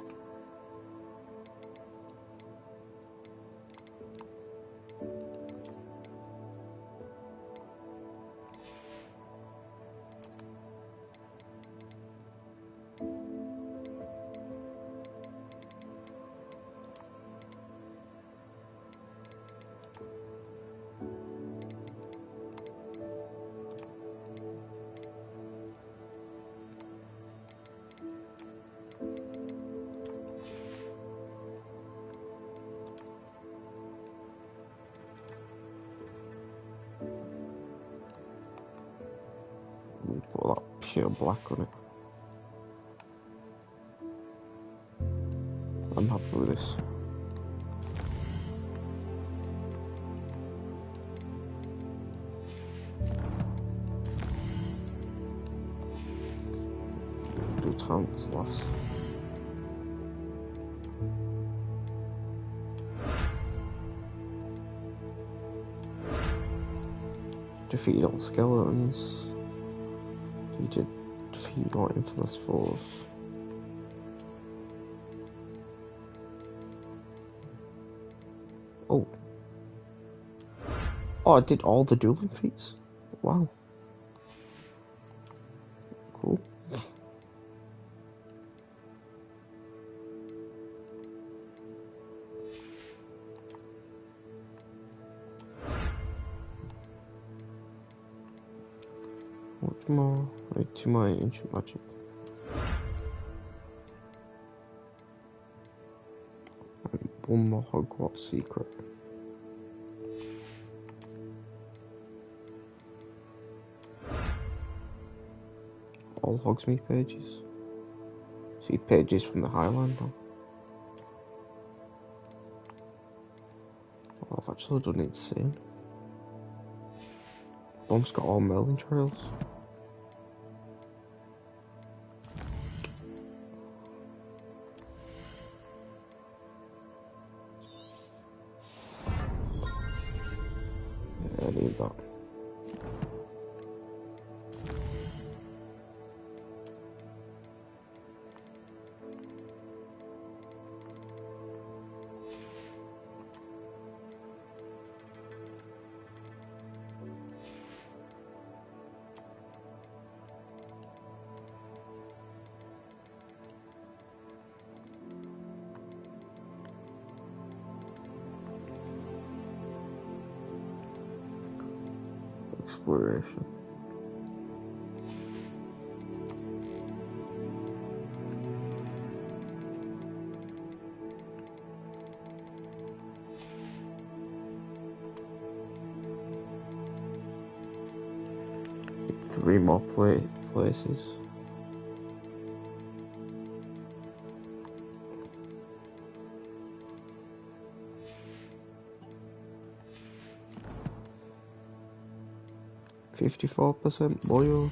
Put that pure black on it. I'm happy with this. Do times last. Defeated all skeletons. You did defeat more infamous foes. Oh. Oh, I did all the dueling feats? Wow. Cool. What more? Wait, to my ancient magic. And one more Hogwarts secret. All Hogsmeade pages. See pages from the Highlander. Oh, I've actually done insane. Bomb's got all Merlin trails. Yeah, I need that. Exploration. Three more places. 54% boil.